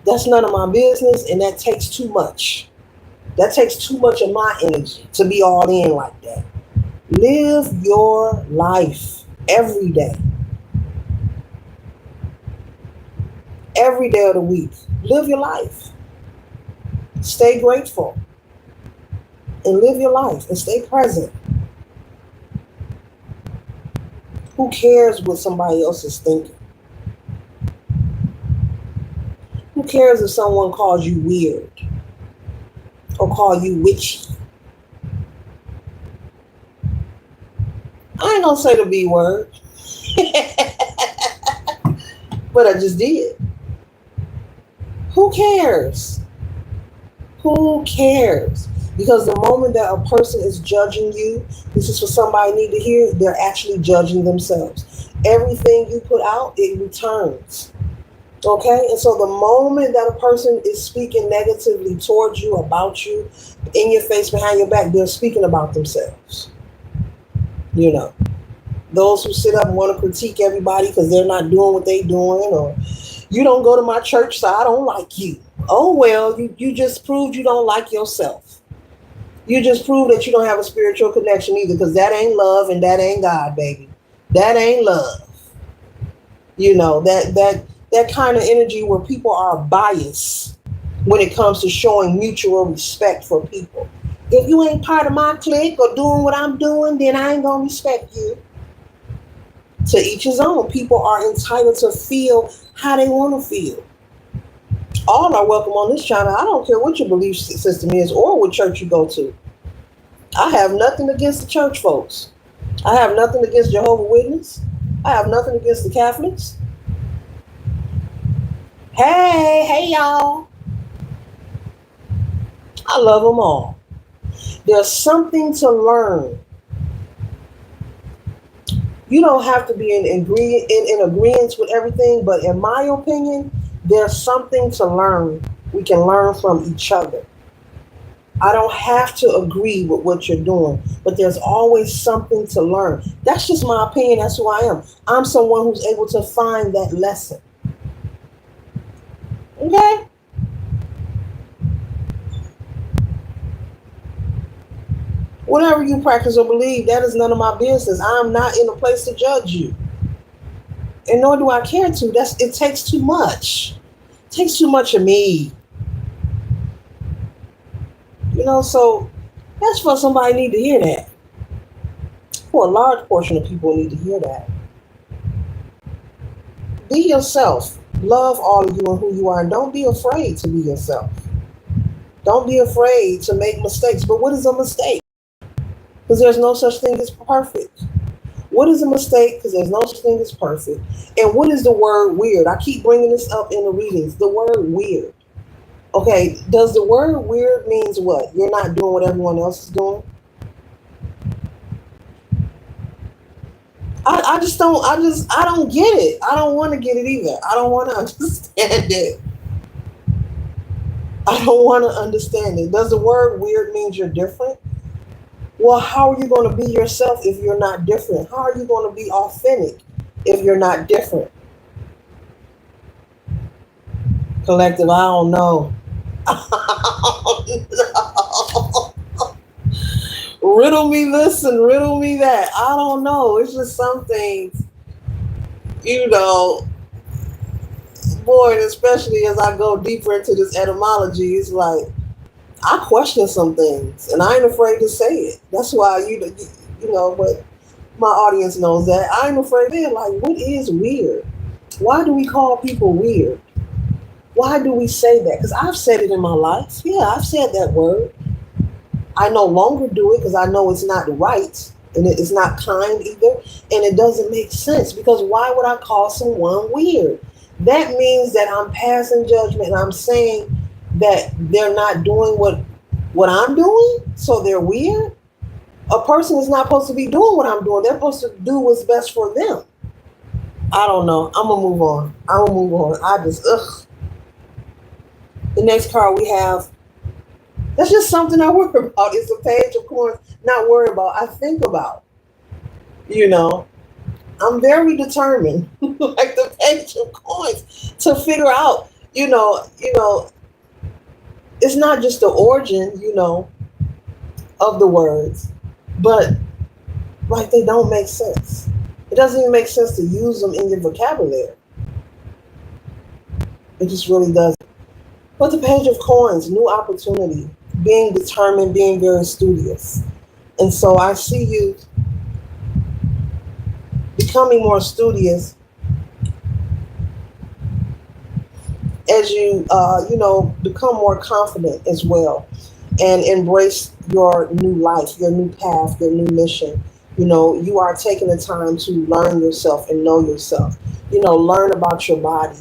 that's none of my business, and that takes too much. That takes too much of my energy to be all in like that. Live your life every day. Every day of the week. Live your life. Stay grateful. And live your life and stay present. Who cares what somebody else is thinking? Who cares if someone calls you weird? Or call you witchy? I ain't gonna say the B word. But I just did. Who cares? Who cares? Because the moment that a person is judging you, this is what somebody need to hear, they're actually judging themselves. Everything you put out, it returns. Okay? And so the moment that a person is speaking negatively towards you, about you, in your face, behind your back, they're speaking about themselves. Those who sit up and want to critique everybody because they're not doing what they're doing, or you don't go to my church, so I don't like you. Oh, well, you just proved you don't like yourself. You just proved that you don't have a spiritual connection either, because that ain't love and that ain't God, baby. That ain't love. That kind of energy where people are biased when it comes to showing mutual respect for people. If you ain't part of my clique or doing what I'm doing, then I ain't gonna respect you. To each his own. People are entitled to feel how they want to feel. All are welcome on this channel. I don't care what your belief system is or what church you go to. I have nothing against the church folks. I have nothing against Jehovah's Witnesses. I have nothing against the Catholics. Hey y'all. I love them all. There's something to learn. You don't have to be in agreement with everything, but in my opinion, there's something to learn. We can learn from each other. I don't have to agree with what you're doing, but there's always something to learn. That's just my opinion. That's who I am. I'm someone who's able to find that lesson. Okay? Whatever you practice or believe, that is none of my business. I'm not in a place to judge you. And nor do I care to. It takes too much. It takes too much of me. So that's for somebody need to hear that. For a large portion of people need to hear that. Be yourself. Love all of you and who you are. And don't be afraid to be yourself. Don't be afraid to make mistakes. But what is a mistake? Because there's no such thing as perfect. What is a mistake? Because there's no such thing as perfect. And what is the word weird? I keep bringing this up in the readings. The word weird. Okay, does the word weird means what? You're not doing what everyone else is doing? I don't get it. I don't want to get it either. I don't want to understand it. I don't want to understand it. Does the word weird means you're different? Well, how are you going to be yourself if you're not different? How are you going to be authentic if you're not different? Collective, I don't know. I don't know. Riddle me this and riddle me that. I don't know. It's just some things, you know, boy, and especially as I go deeper into this etymology, it's like I question some things, and I ain't afraid to say it. That's why but my audience knows that I ain't afraid. They're like, what is weird? Why do we call people weird? Why do we say that? Because I've said it in my life. Yeah, I've said that word. I no longer do it because I know it's not right and it's not kind either, and it doesn't make sense. Because why would I call someone weird? That means that I'm passing judgment and I'm saying that they're not doing what I'm doing, so they're weird. A person is not supposed to be doing what I'm doing. They're supposed to do what's best for them. I don't know. I'm gonna move on. I'm gonna move on. I just ugh. The next card we have. That's just something I worry about. It's a page of coins. Not worry about. I think about. You know. I'm very determined, like the page of coins, to figure out. It's not just the origin, of the words, but like they don't make sense. It doesn't even make sense to use them in your vocabulary. It just really doesn't. But the page of coins, new opportunity, being determined, being very studious. And so I see you becoming more studious as become more confident as well and embrace your new life, your new path, your new mission. You are taking the time to learn yourself and know yourself. Learn about your body.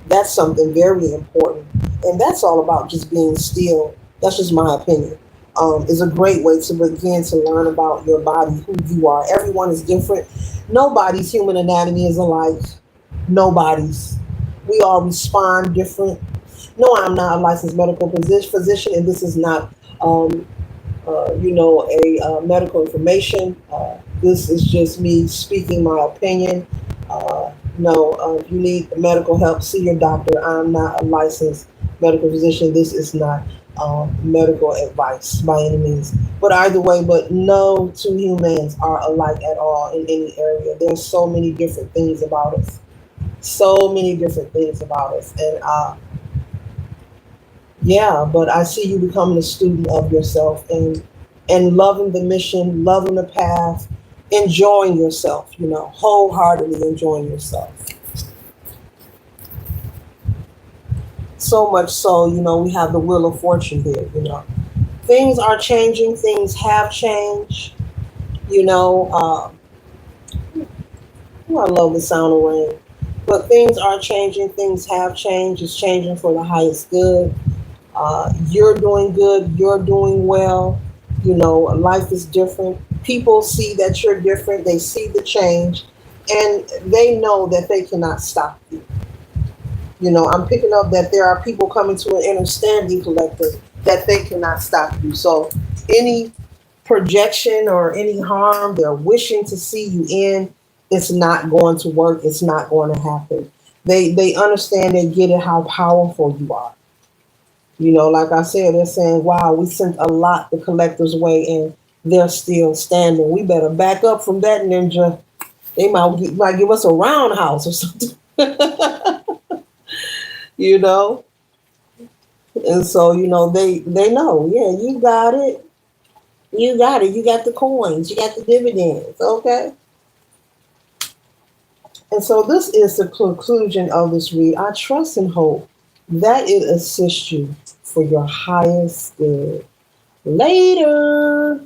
That's something very important. And that's all about just being still. That's just my opinion. Is a great way to begin to learn about your body, who you are. Everyone is different. Nobody's human anatomy is alike. Nobody's. We all respond different. No, I'm not a licensed medical physician, and this is not, a medical information. This is just me speaking my opinion. No, if you need medical help, see your doctor. I'm not a licensed medical physician. This is not medical advice by any means. But either way, but no two humans are alike at all in any area. There's so many different things about us. So many different things about us. And yeah, but I see you becoming a student of yourself and loving the mission, loving the path, enjoying yourself, wholeheartedly enjoying yourself. So much so, we have the wheel of fortune here. Things are changing, things have changed, you know. I love the sound of rain. But things are changing, things have changed, it's changing for the highest good. You're doing good, you're doing well. Life is different. People see that you're different, they see the change, and they know that they cannot stop you. I'm picking up that there are people coming to an understanding collective that they cannot stop you. So any projection or any harm they're wishing to see you in, it's not going to work. It's not going to happen. They understand, they get it how powerful you are. Like I said, they're saying, wow, we sent a lot the collector's way and they're still standing. We better back up from that ninja. They might give us a roundhouse or something. you know? And so, they know, yeah, you got it. You got it. You got the coins. You got the dividends. Okay. And so this is the conclusion of this read. I trust and hope that it assists you for your highest good. Later.